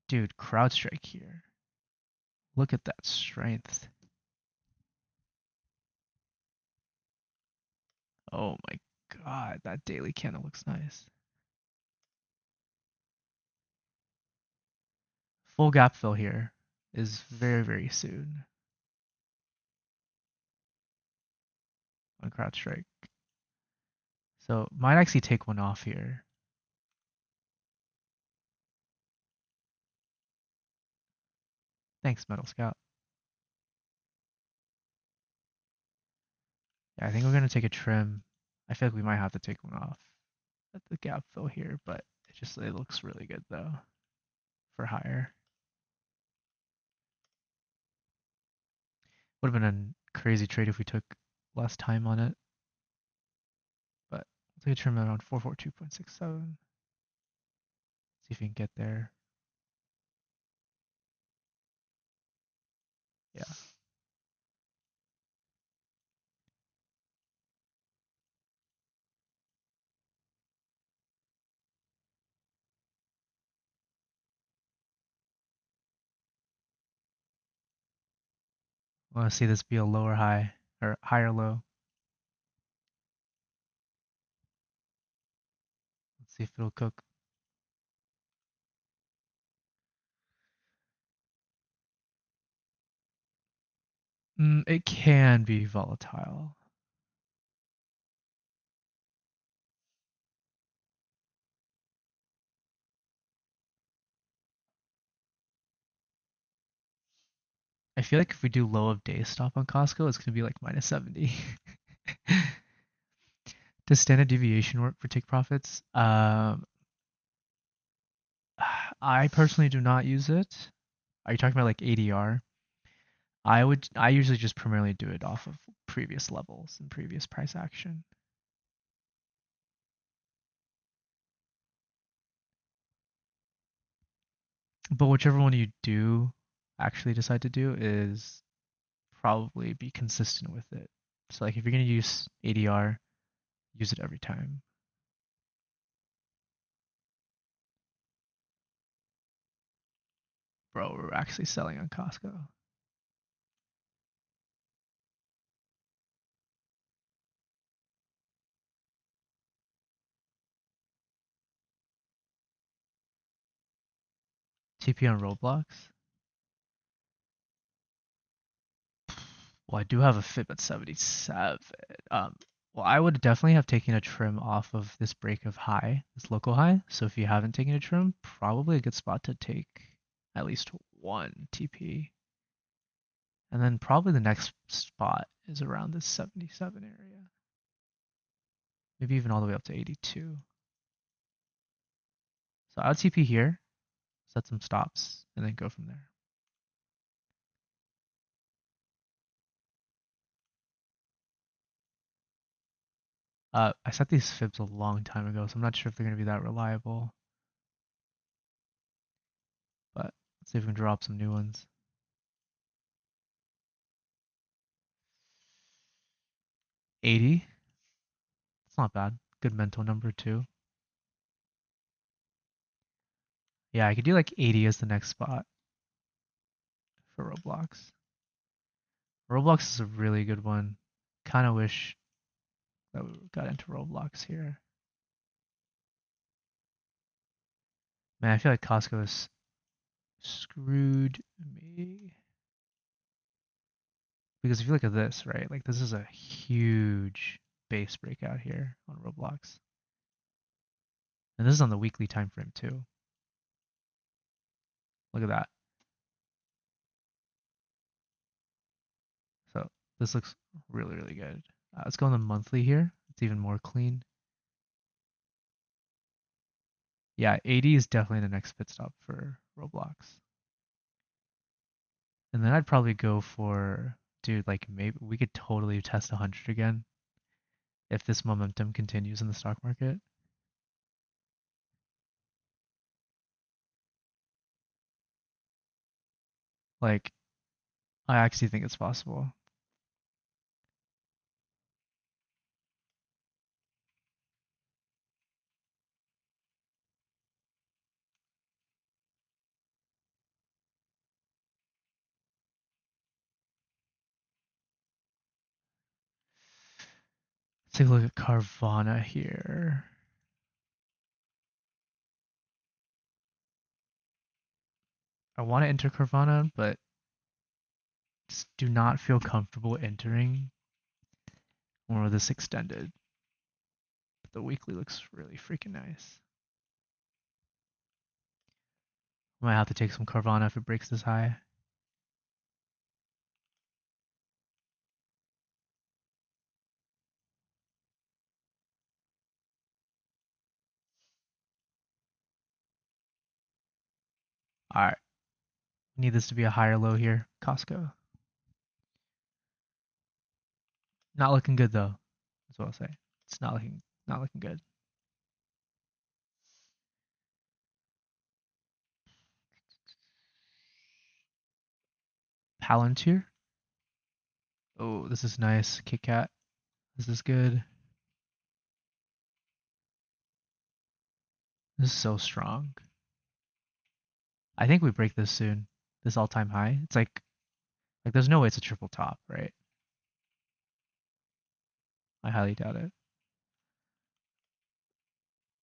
Dude, CrowdStrike here. Look at that strength. Oh my god, that daily candle looks nice. Full gap fill here is very, very soon on CrowdStrike. So might actually take one off here. Thanks, Metal Scout. Yeah, I think we're gonna take a trim. I feel like we might have to take one off at the gap fill here, but it looks really good though for higher. Would have been a crazy trade if we took less time on it, but we'll take a trim around 442.67. See if we can get there. Yeah. I want to see this be a lower high or higher low. Let's see if it'll cook. It can be volatile. I feel like if we do low of day stop on Costco, it's gonna be like minus 70. Does standard deviation work for take profits? I personally do not use it. Are you talking about like ADR? I usually just primarily do it off of previous levels and previous price action. But whichever one you do actually decide to do is probably be consistent with it. So like if you're gonna use ADR, use it every time. Bro, we're actually selling on Costco. TP on Roblox. Well, I do have a FIB at 77. Um, well, I would definitely have taken a trim off of this break of high, this local high. So if you haven't taken a trim, probably a good spot to take at least one TP. And then probably the next spot is around this 77 area. Maybe even all the way up to 82. So I would TP here, set some stops, and then go from there. I set these fibs a long time ago, so I'm not sure if they're going to be that reliable. But let's see if we can drop some new ones. 80. It's not bad. Good mental number too. Yeah, I could do like 80 as the next spot for Roblox. Roblox is a really good one. Kind of wish that we got into Roblox here. Man, I feel like Costco has screwed me. Because if you look at this, right, like this is a huge base breakout here on Roblox. And this is on the weekly time frame too. Look at that. So this looks really, really good. Let's go on the monthly here. It's even more clean. Yeah, 80 is definitely the next pit stop for Roblox. And then I'd probably go for, dude, like maybe we could totally test 100 again if this momentum continues in the stock market. Like, I actually think it's possible. Let's take a look at Carvana here. I want to enter Carvana, but just do not feel comfortable entering more of this extended. But the weekly looks really freaking nice. Might have to take some Carvana if it breaks this high. All right. Need this to be a higher low here. Costco. Not looking good though. That's what I'll say. It's not looking good. Palantir. Oh, this is nice. Kit Kat. This is good. This is so strong. I think we break this soon. This all-time high. It's like Like there's no way it's a triple top, right? I highly doubt it.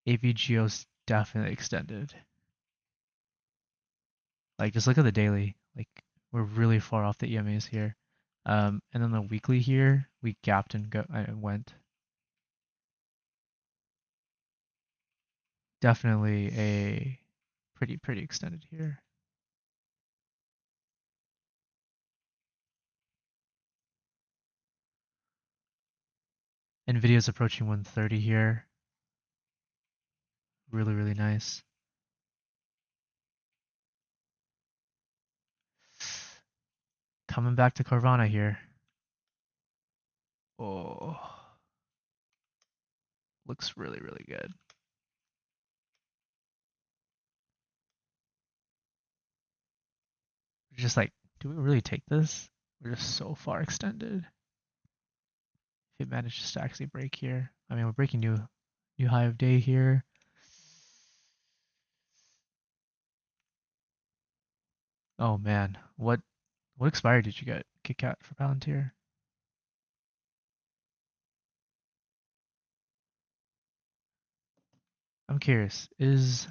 AVGO's definitely extended. Like just look at the daily. Like we're really far off the EMAs here. And then the weekly here, we gapped and went. Definitely a pretty extended here. Nvidia's approaching 130 here. Really nice. Coming back to Carvana here. Oh, looks really good. Just like, do we really take this? We're just so far extended. If it manages to actually break here. I mean, we're breaking new high of day here. Oh man, what expiry did you get? Kit Kat for Palantir? I'm curious. Is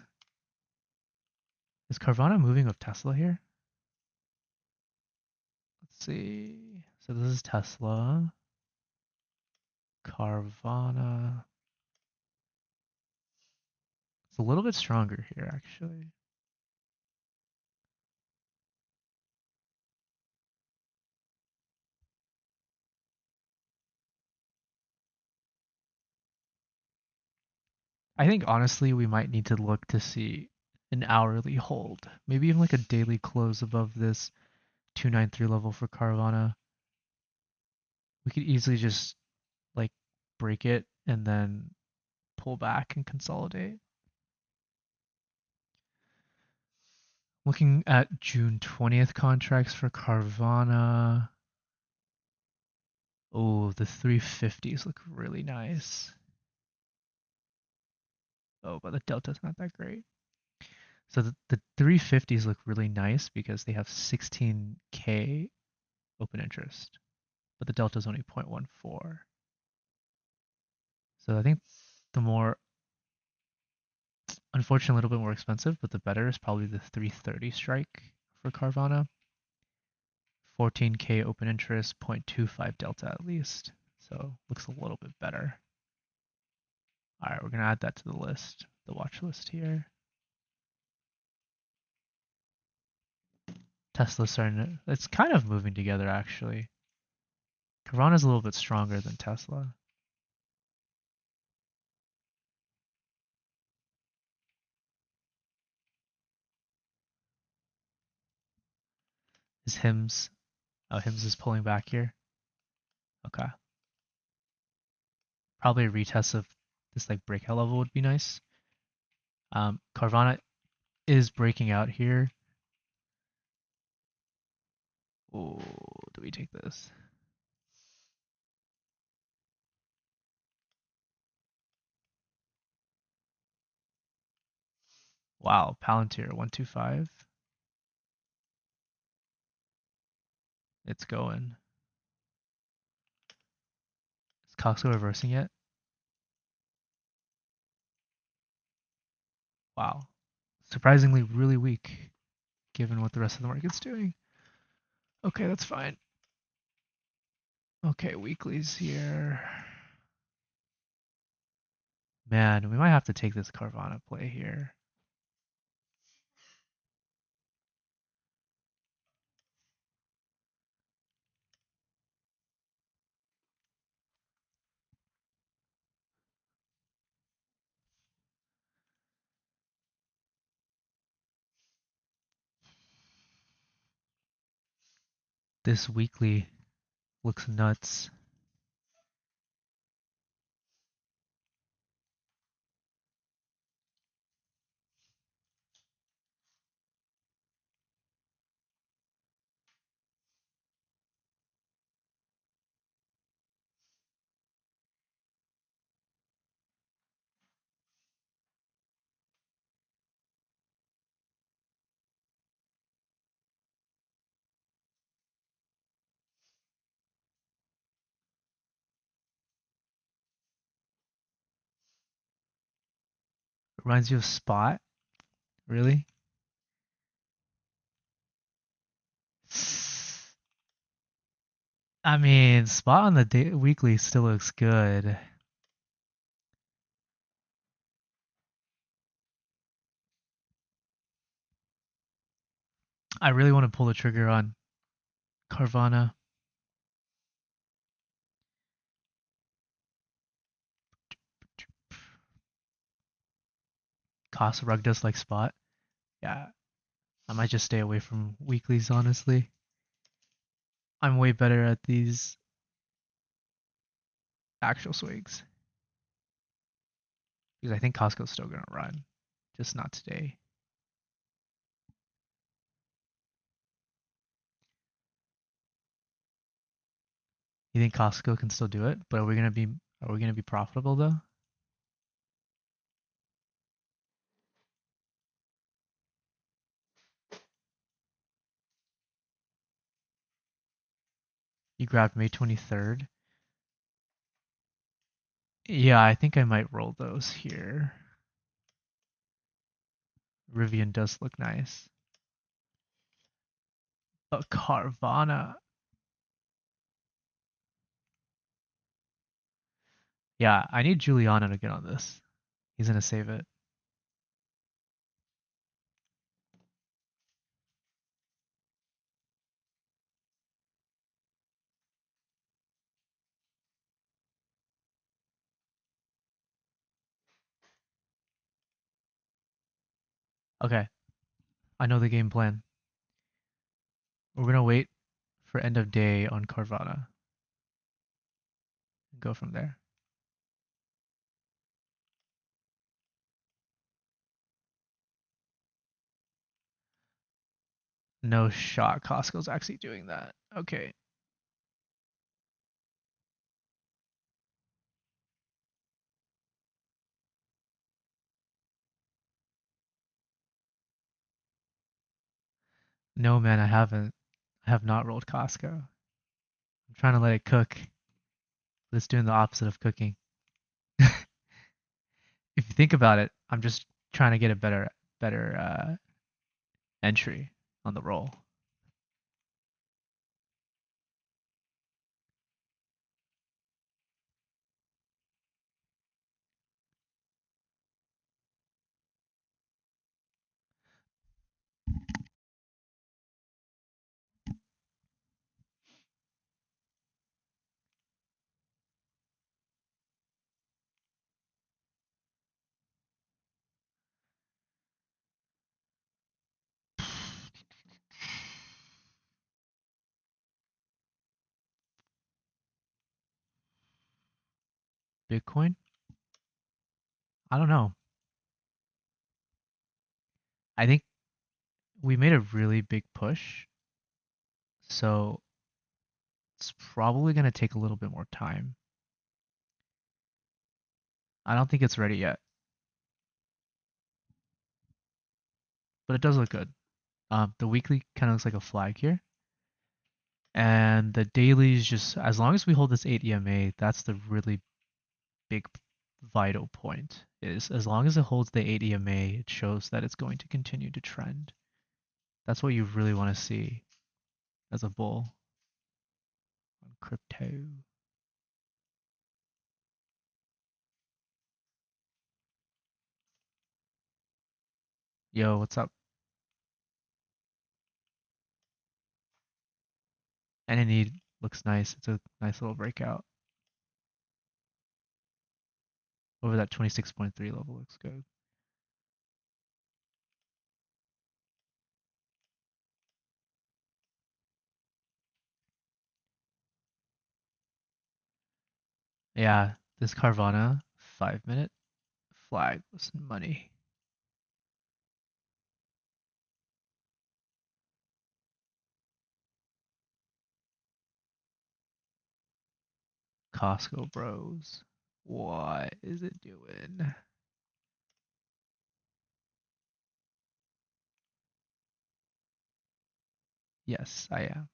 Carvana moving with Tesla here? Let's see. So this is Tesla. Carvana. It's a little bit stronger here, actually. I think honestly we might need to look to see an hourly hold. Maybe even like a daily close above this 293 level for Carvana. We could easily just like break it and then pull back and consolidate. Looking at June 20th contracts for Carvana. Oh, the 350s look really nice. Oh, but the delta's not that great. So the 350s look really nice because they have 16K open interest, but the delta is only 0.14. So I think the more, unfortunately, a little bit more expensive, but the better is probably the 330 strike for Carvana. 14K open interest, 0.25 delta at least. So looks a little bit better. All right, we're gonna add that to the list, the watch list here. Tesla's starting to, it's kind of moving together actually. Carvana's a little bit stronger than Tesla. Is Hims, oh, Hims is pulling back here. Okay. Probably a retest of this like breakout level would be nice. Carvana is breaking out here. Oh, do we take this? Wow, Palantir 125. It's going. Is Costco reversing yet? Wow. Surprisingly really weak given what the rest of the market's doing. Okay, that's fine. Okay, weeklies here. Man, we might have to take this Carvana play here. This weekly looks nuts. Reminds you of Spot? Really? I mean, Spot on the weekly still looks good. I really want to pull the trigger on Carvana. COST rugged us like Spot. Yeah, I might just stay away from weeklies, honestly. I'm way better at these actual swings. Because I think Costco's still going to run. Just not today. You think Costco can still do it? But are we gonna be profitable though? You grabbed May 23rd. Yeah, I think I might roll those here. Rivian does look nice. But Carvana. Yeah, I need Juliana to get on this. He's gonna save it. Okay, I know the game plan. We're gonna wait for end of day on Carvana and go from there. No shot Costco's actually doing that. Okay. No, man, I haven't. I have not rolled Costco. I'm trying to let it cook, but it's doing the opposite of cooking. If you think about it, I'm just trying to get a better entry on the roll. Bitcoin? I don't know. I think we made a really big push, so it's probably going to take a little bit more time. I don't think it's ready yet, but it does look good. The weekly kind of looks like a flag here, and the dailies just as long as we hold this 8 EMA, that's the really big vital point. Is as long as it holds the 8 EMA, it shows that it's going to continue to trend. That's what you really want to see as a bull on crypto. Yo, what's up? NNE looks nice. It's a nice little breakout. Over that 26.3 level looks good. Yeah, this Carvana 5-minute flag was money. Costco bros. What is it doing? Yes, I am.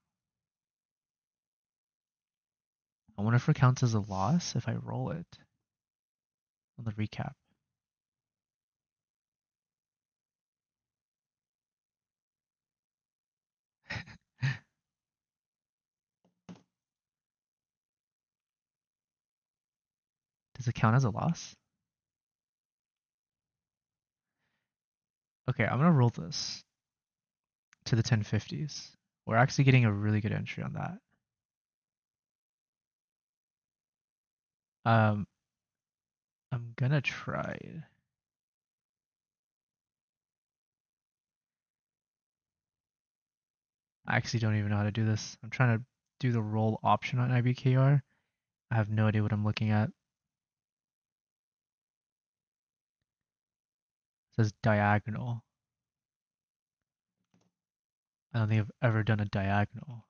I wonder if it counts as a loss if I roll it on the recap. Does it count as a loss? Okay, I'm gonna roll this to the 1050s. We're actually getting a really good entry on that. I'm gonna try it. I actually don't even know how to do this. I'm trying to do the roll option on IBKR. I have no idea what I'm looking at. It says diagonal. I don't think I've ever done a diagonal.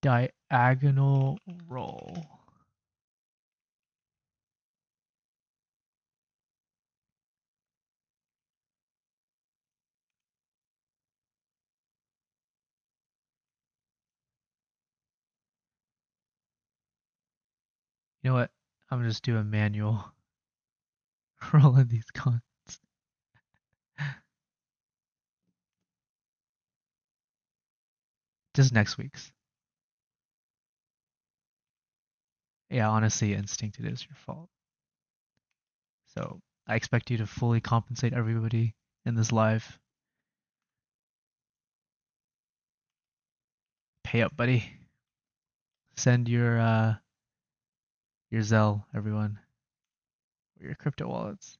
Diagonal roll. You know what? I'm gonna just do a manual roll in these cons. Just next week's. Yeah, honestly, instinct it is your fault. So I expect you to fully compensate everybody in this live. Pay up, buddy. Send your Zelle, everyone, or your crypto wallets.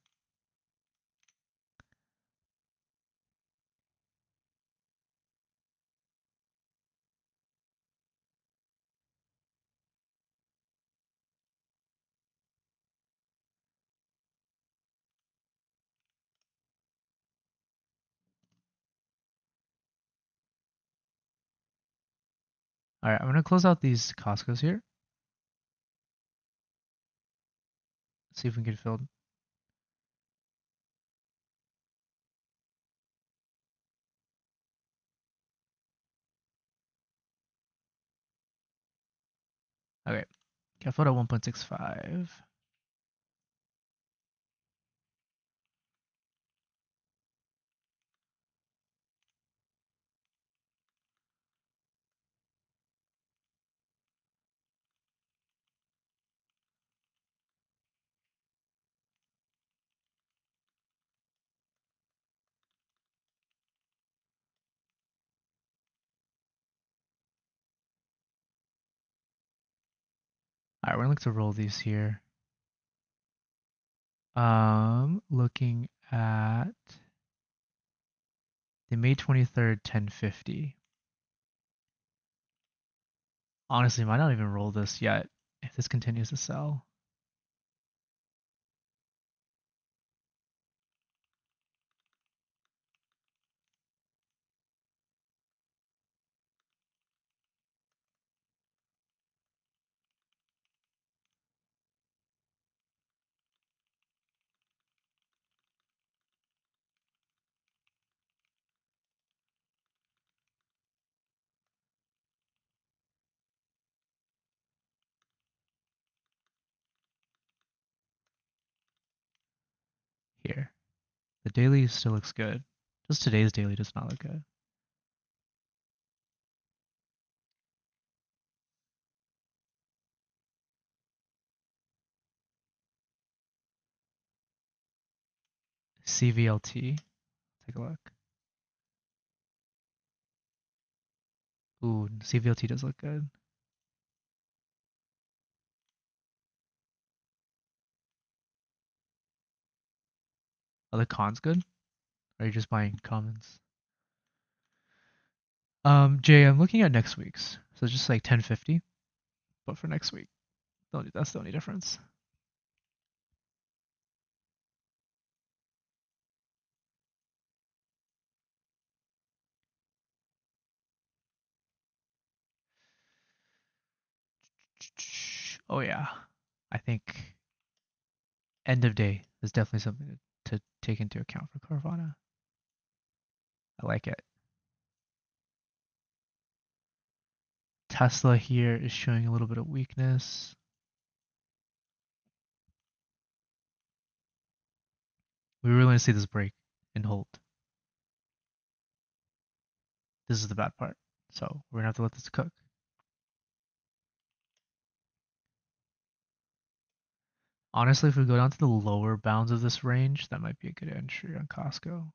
All right, I'm gonna close out these Costco's here. See if we can get filled. Okay, got filled at 1.65. All right, we're gonna look to roll these here. Looking at the May 23rd 1050. Honestly, might not even roll this yet if this continues to sell. Here. The daily still looks good. Just today's daily does not look good. CVLT. Take a look. Ooh, CVLT does look good. Are the cons good? Or are you just buying commons? Jay, I'm looking at next week's. So just like 1050, but for next week. That's the only difference. Oh yeah. I think end of day is definitely something to take into account for Carvana. I like it. Tesla here is showing a little bit of weakness. We really want to see this break and hold. This is the bad part. So we're gonna have to let this cook. Honestly, if we go down to the lower bounds of this range, that might be a good entry on Costco.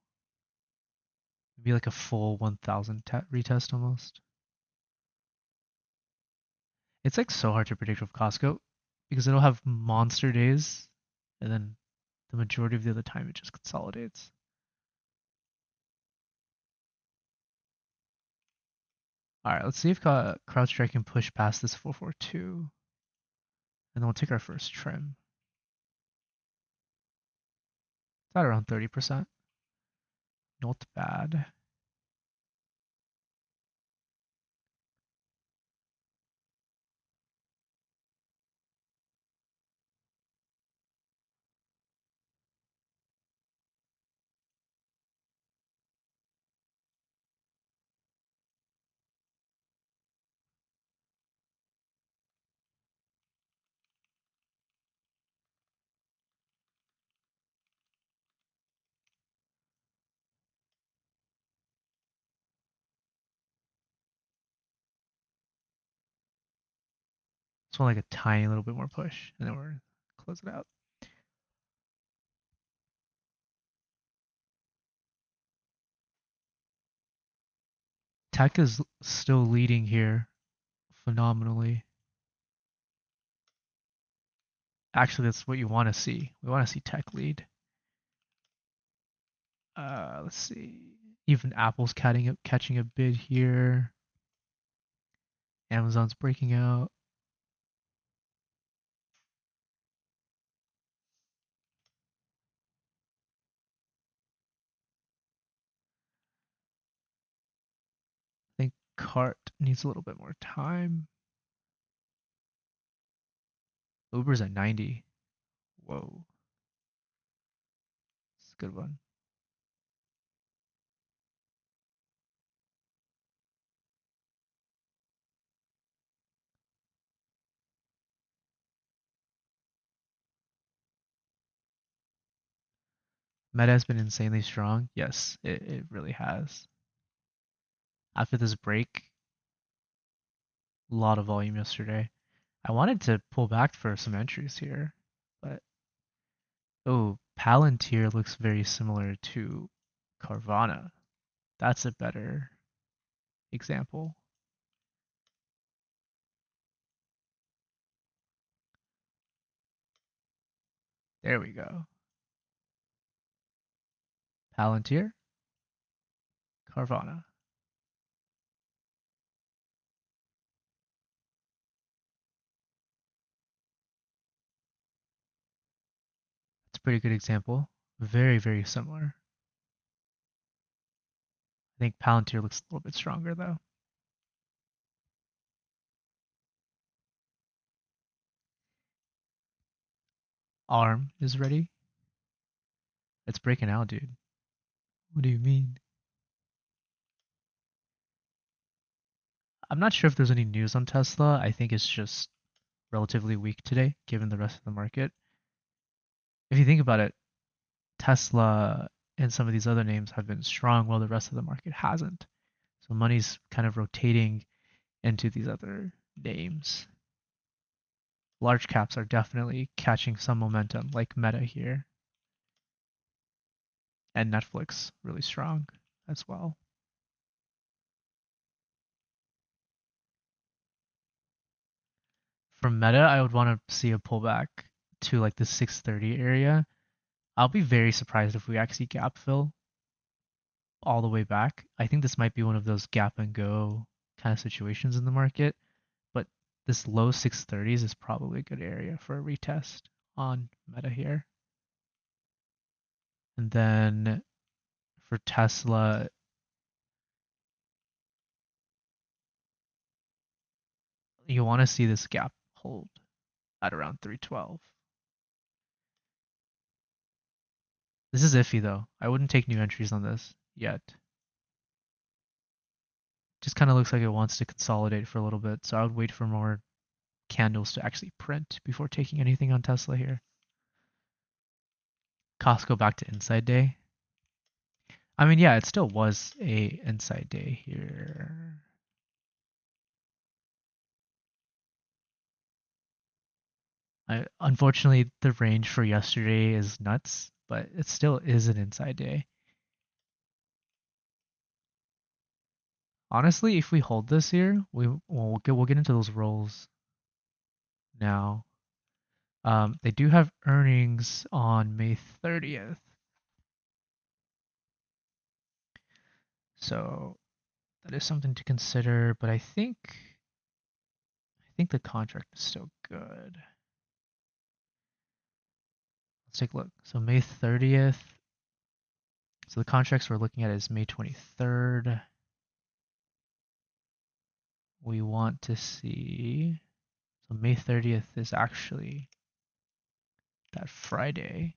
Maybe like a full 1000 retest almost. It's like so hard to predict with Costco because it'll have monster days and then the majority of the other time it just consolidates. All right, let's see if CrowdStrike can push past this 442, and then we'll take our first trim. It's at around 30%. Not bad. Just want like a tiny little bit more push, and then we're close it out. Tech is still leading here phenomenally. Actually, that's what you want to see. We want to see tech lead. Let's see. Even Apple's catching a bid here. Amazon's breaking out. I think Cart needs a little bit more time. Uber's at 90. Whoa. It's a good one. Meta has been insanely strong. Yes, it really has. After this break, a lot of volume yesterday. I wanted to pull back for some entries here, but oh, Palantir looks very similar to Carvana. That's a better example. There we go. Palantir, Carvana. That's a pretty good example. Very, very similar. I think Palantir looks a little bit stronger though. ARM is ready. It's breaking out, dude. What do you mean? I'm not sure if there's any news on Tesla. I think it's just relatively weak today, given the rest of the market. If you think about it, Tesla and some of these other names have been strong while the rest of the market hasn't. So money's kind of rotating into these other names. Large caps are definitely catching some momentum, like Meta here, and Netflix really strong as well. For Meta, I would want to see a pullback to like the 630 area. I'll be very surprised if we actually gap fill all the way back. I think this might be one of those gap and go kind of situations in the market, but this low 630s is probably a good area for a retest on Meta here. And then for Tesla, you want to see this gap hold at around 312. This is iffy though. I wouldn't take new entries on this yet. Just kind of looks like it wants to consolidate for a little bit, so I would wait for more candles to actually print before taking anything on Tesla here. Costco back to inside day. I mean, yeah, it still was a inside day here. Unfortunately, the range for yesterday is nuts, but it still is an inside day. Honestly, if we hold this here, we'll get into those rolls now. They do have earnings on May 30th, so that is something to consider. But I think the contract is still good. Let's take a look. So May 30th. So the contracts we're looking at is May 23rd. We want to see. So May 30th is actually that Friday.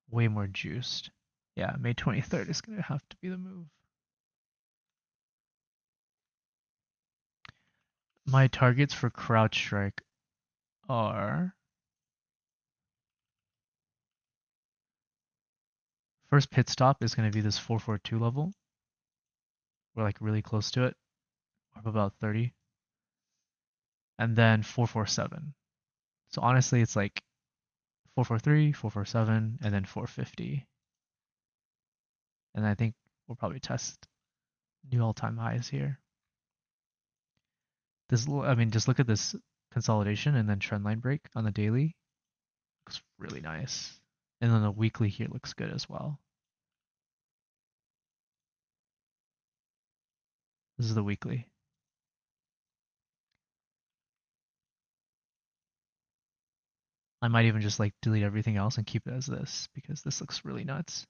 Way more juiced. Yeah, May 23rd is going to have to be the move. My targets for CrowdStrike are first pit stop is going to be this 442 level. We're like really close to it, or about 30. And then 447. So honestly, it's like 443, 447, and then 450. And I think we'll probably test new all-time highs here. Just look at this consolidation and then trendline break on the daily. Looks really nice. And then the weekly here looks good as well. This is the weekly. I might even just like delete everything else and keep it as this because this looks really nuts.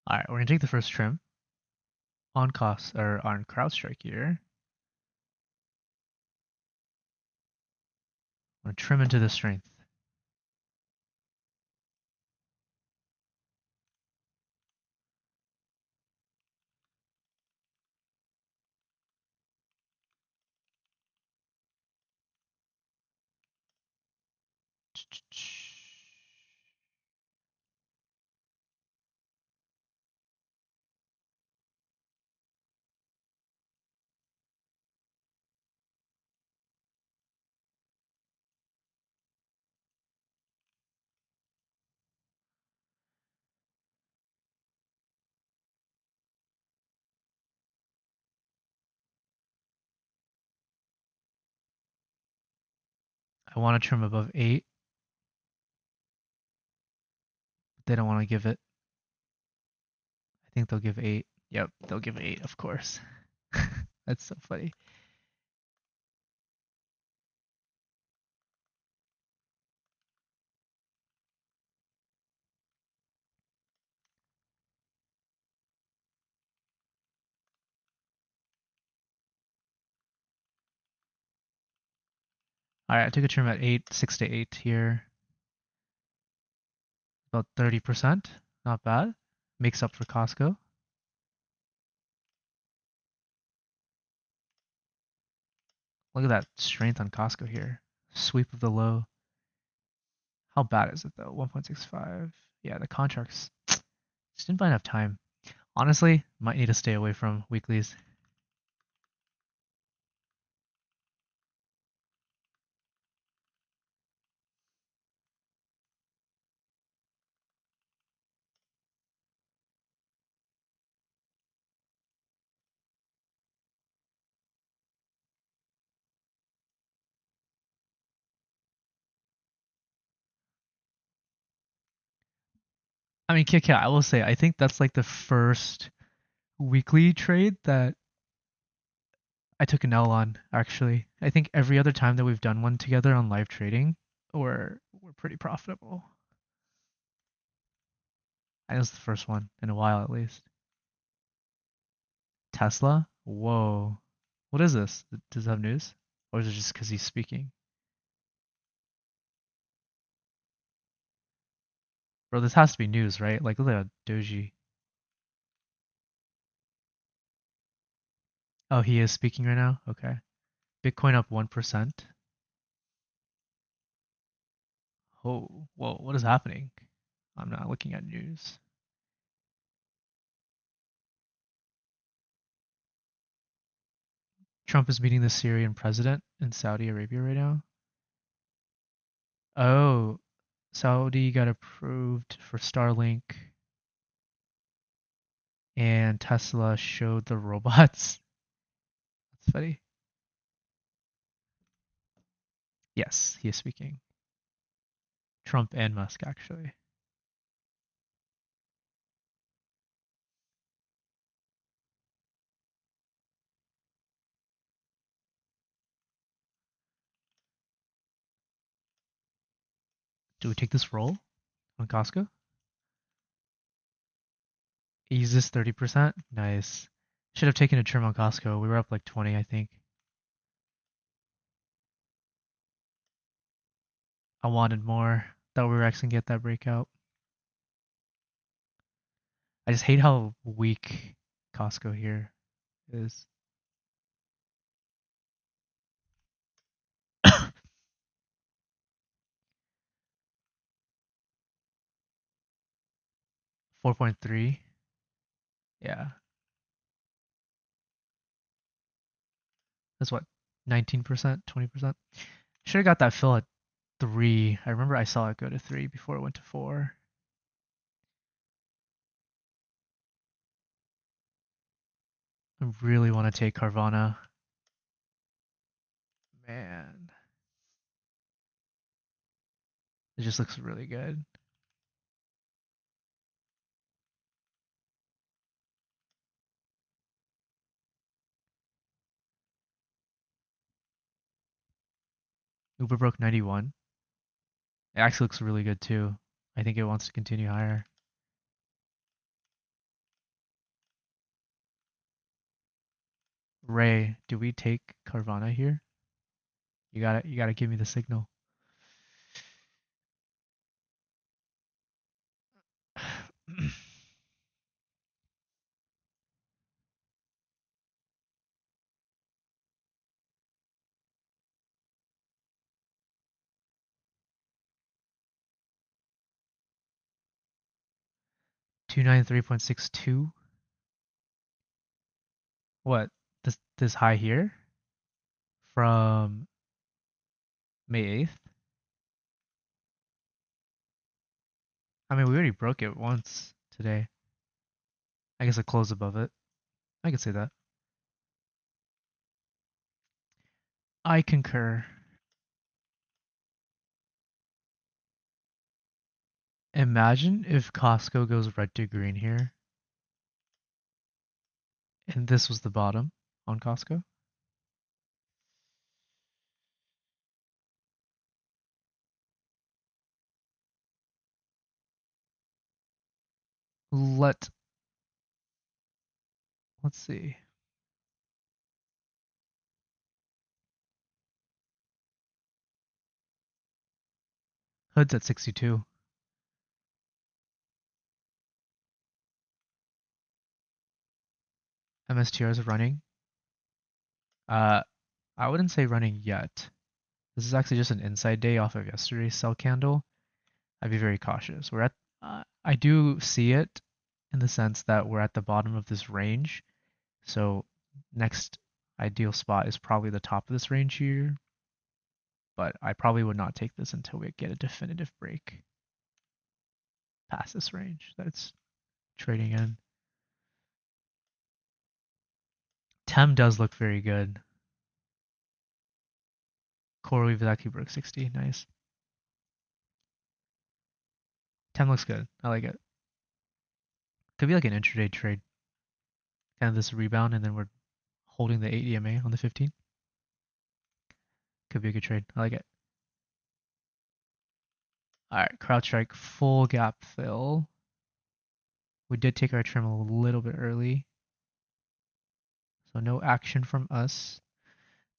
All right, we're gonna take the first trim on cost or on CrowdStrike here. I'm gonna trim into the strength. I want to trim above 8. They don't want to give it. I think they'll give 8. Yep, they'll give 8, of course. That's so funny. All right, I took a trim at 8, 6 to 8 here. About 30%. Not bad. Makes up for Costco. Look at that strength on Costco here. Sweep of the low. How bad is it though? 1.65. Yeah, the contracts just didn't buy enough time. Honestly, might need to stay away from weeklies. I mean, Kit Kat, I will say, I think that's like the first weekly trade that I took an L on, actually. I think every other time that we've done one together on live trading, we're pretty profitable. I think it's the first one in a while at least. Tesla? Whoa. What is this? Does it have news? Or is it just because he's speaking? Bro, this has to be news, right? Like, look at Doji. Oh, he is speaking right now? Okay. Bitcoin up 1%. Oh, whoa, what is happening? I'm not looking at news. Trump is meeting the Syrian president in Saudi Arabia right now. Oh, Saudi got approved for Starlink and Tesla showed the robots. That's funny. Yes, he is speaking. Trump and Musk, actually. Do we take this roll on Costco? Use this 30%? Nice. Should have taken a trim on Costco. We were up like 20, I think. I wanted more. Thought we were actually gonna get that breakout. I just hate how weak Costco here is. 4.3. Yeah. That's what? 19%, 20%? Should have got that fill at 3. I remember I saw it go to 3 before it went to 4. I really want to take Carvana. Man, it just looks really good. Uber broke 91. It actually looks really good too. I think it wants to continue higher. Ray, do we take Carvana here? You gotta give me the signal. $293.62. What? This high here from May 8th? I mean, we already broke it once today. I guess it closed above it. I could say that. I concur. Imagine if Costco goes red to green here, and this was the bottom on Costco. Let let's see. Hood's at 62. MSTR is running. Uh, I wouldn't say running yet. This is actually just an inside day off of yesterday's sell candle. I'd be very cautious. I do see it in the sense that we're at the bottom of this range. So next ideal spot is probably the top of this range here. But I probably would not take this until we get a definitive break past this range that it's trading in. Tem does look very good. CoreWeave actually broke 60. Nice. Tem looks good. I like it. Could be like an intraday trade. Kind of this rebound, and then we're holding the 8 EMA on the 15. Could be a good trade. I like it. All right, CrowdStrike full gap fill. We did take our trim a little bit early, so no action from us.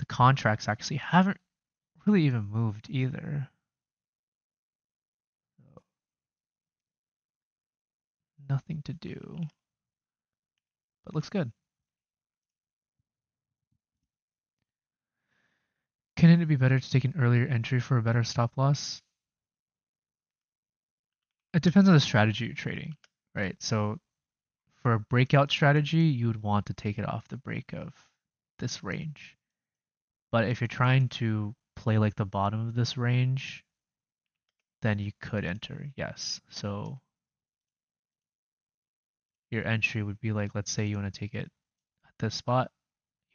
The contracts actually haven't really even moved either. So nothing to do, but looks good. Can it be better to take an earlier entry for a better stop loss? It depends on the strategy you're trading, right? So for a breakout strategy, you would want to take it off the break of this range. But if you're trying to play like the bottom of this range, then you could enter, yes. So your entry would be like, let's say you want to take it at this spot,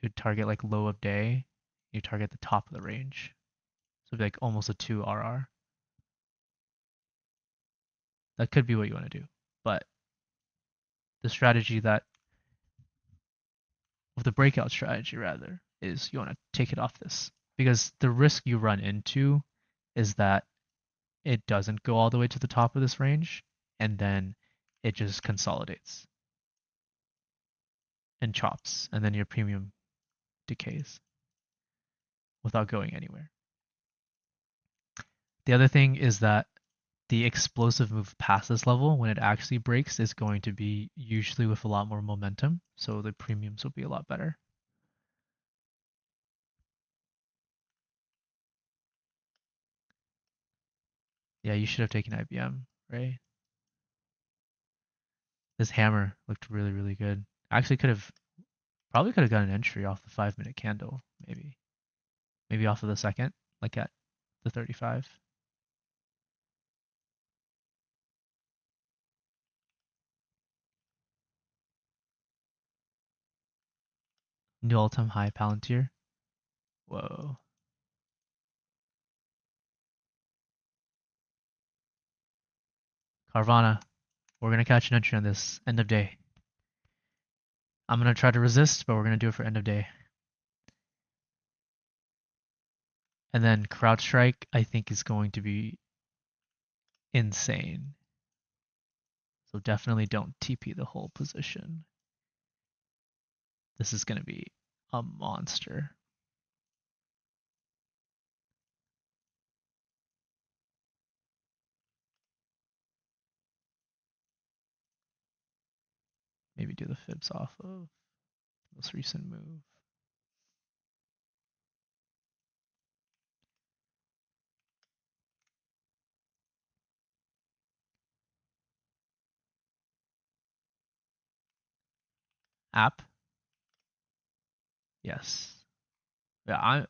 you would target like low of day, you target the top of the range. So it'd be like almost a 2 RR. That could be what you want to do. But the strategy that, with the breakout strategy rather, is you want to take it off this. Because the risk you run into is that it doesn't go all the way to the top of this range, and then it just consolidates and chops, and then your premium decays without going anywhere. The other thing is that the explosive move past this level, when it actually breaks, is going to be usually with a lot more momentum, so the premiums will be a lot better. Yeah, you should have taken IBM, right? This hammer looked really, really good. Actually probably could have got an entry off the 5-minute candle, maybe. Maybe off of the second, like at the 35. New all-time high Palantir. Whoa. Carvana, we're gonna catch an entry on this end of day. I'm gonna try to resist, but we're gonna do it for end of day. And then CrowdStrike, I think, is going to be insane. So definitely don't TP the whole position. This is gonna be a monster. Maybe do the fibs off of most recent move. App. Yes. Yeah,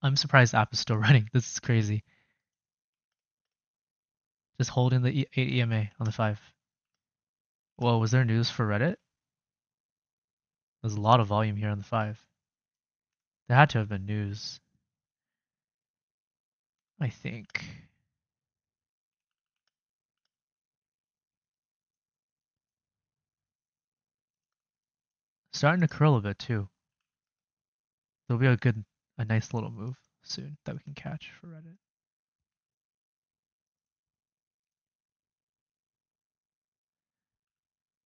I'm surprised app is still running. This is crazy. Just holding the 8 EMA on the 5. Whoa, was there news for Reddit? There's a lot of volume here on the 5. There had to have been news, I think. Starting to curl a bit too. There'll be a nice little move soon that we can catch for Reddit.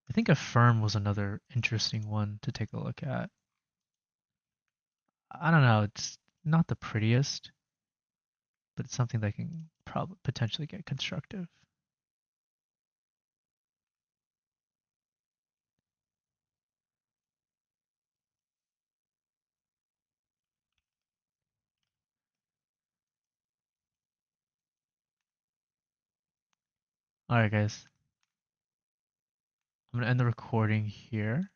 I think Affirm was another interesting one to take a look at. I don't know, it's not the prettiest, but it's something that can probably potentially get constructive. All right, guys. I'm gonna end the recording here.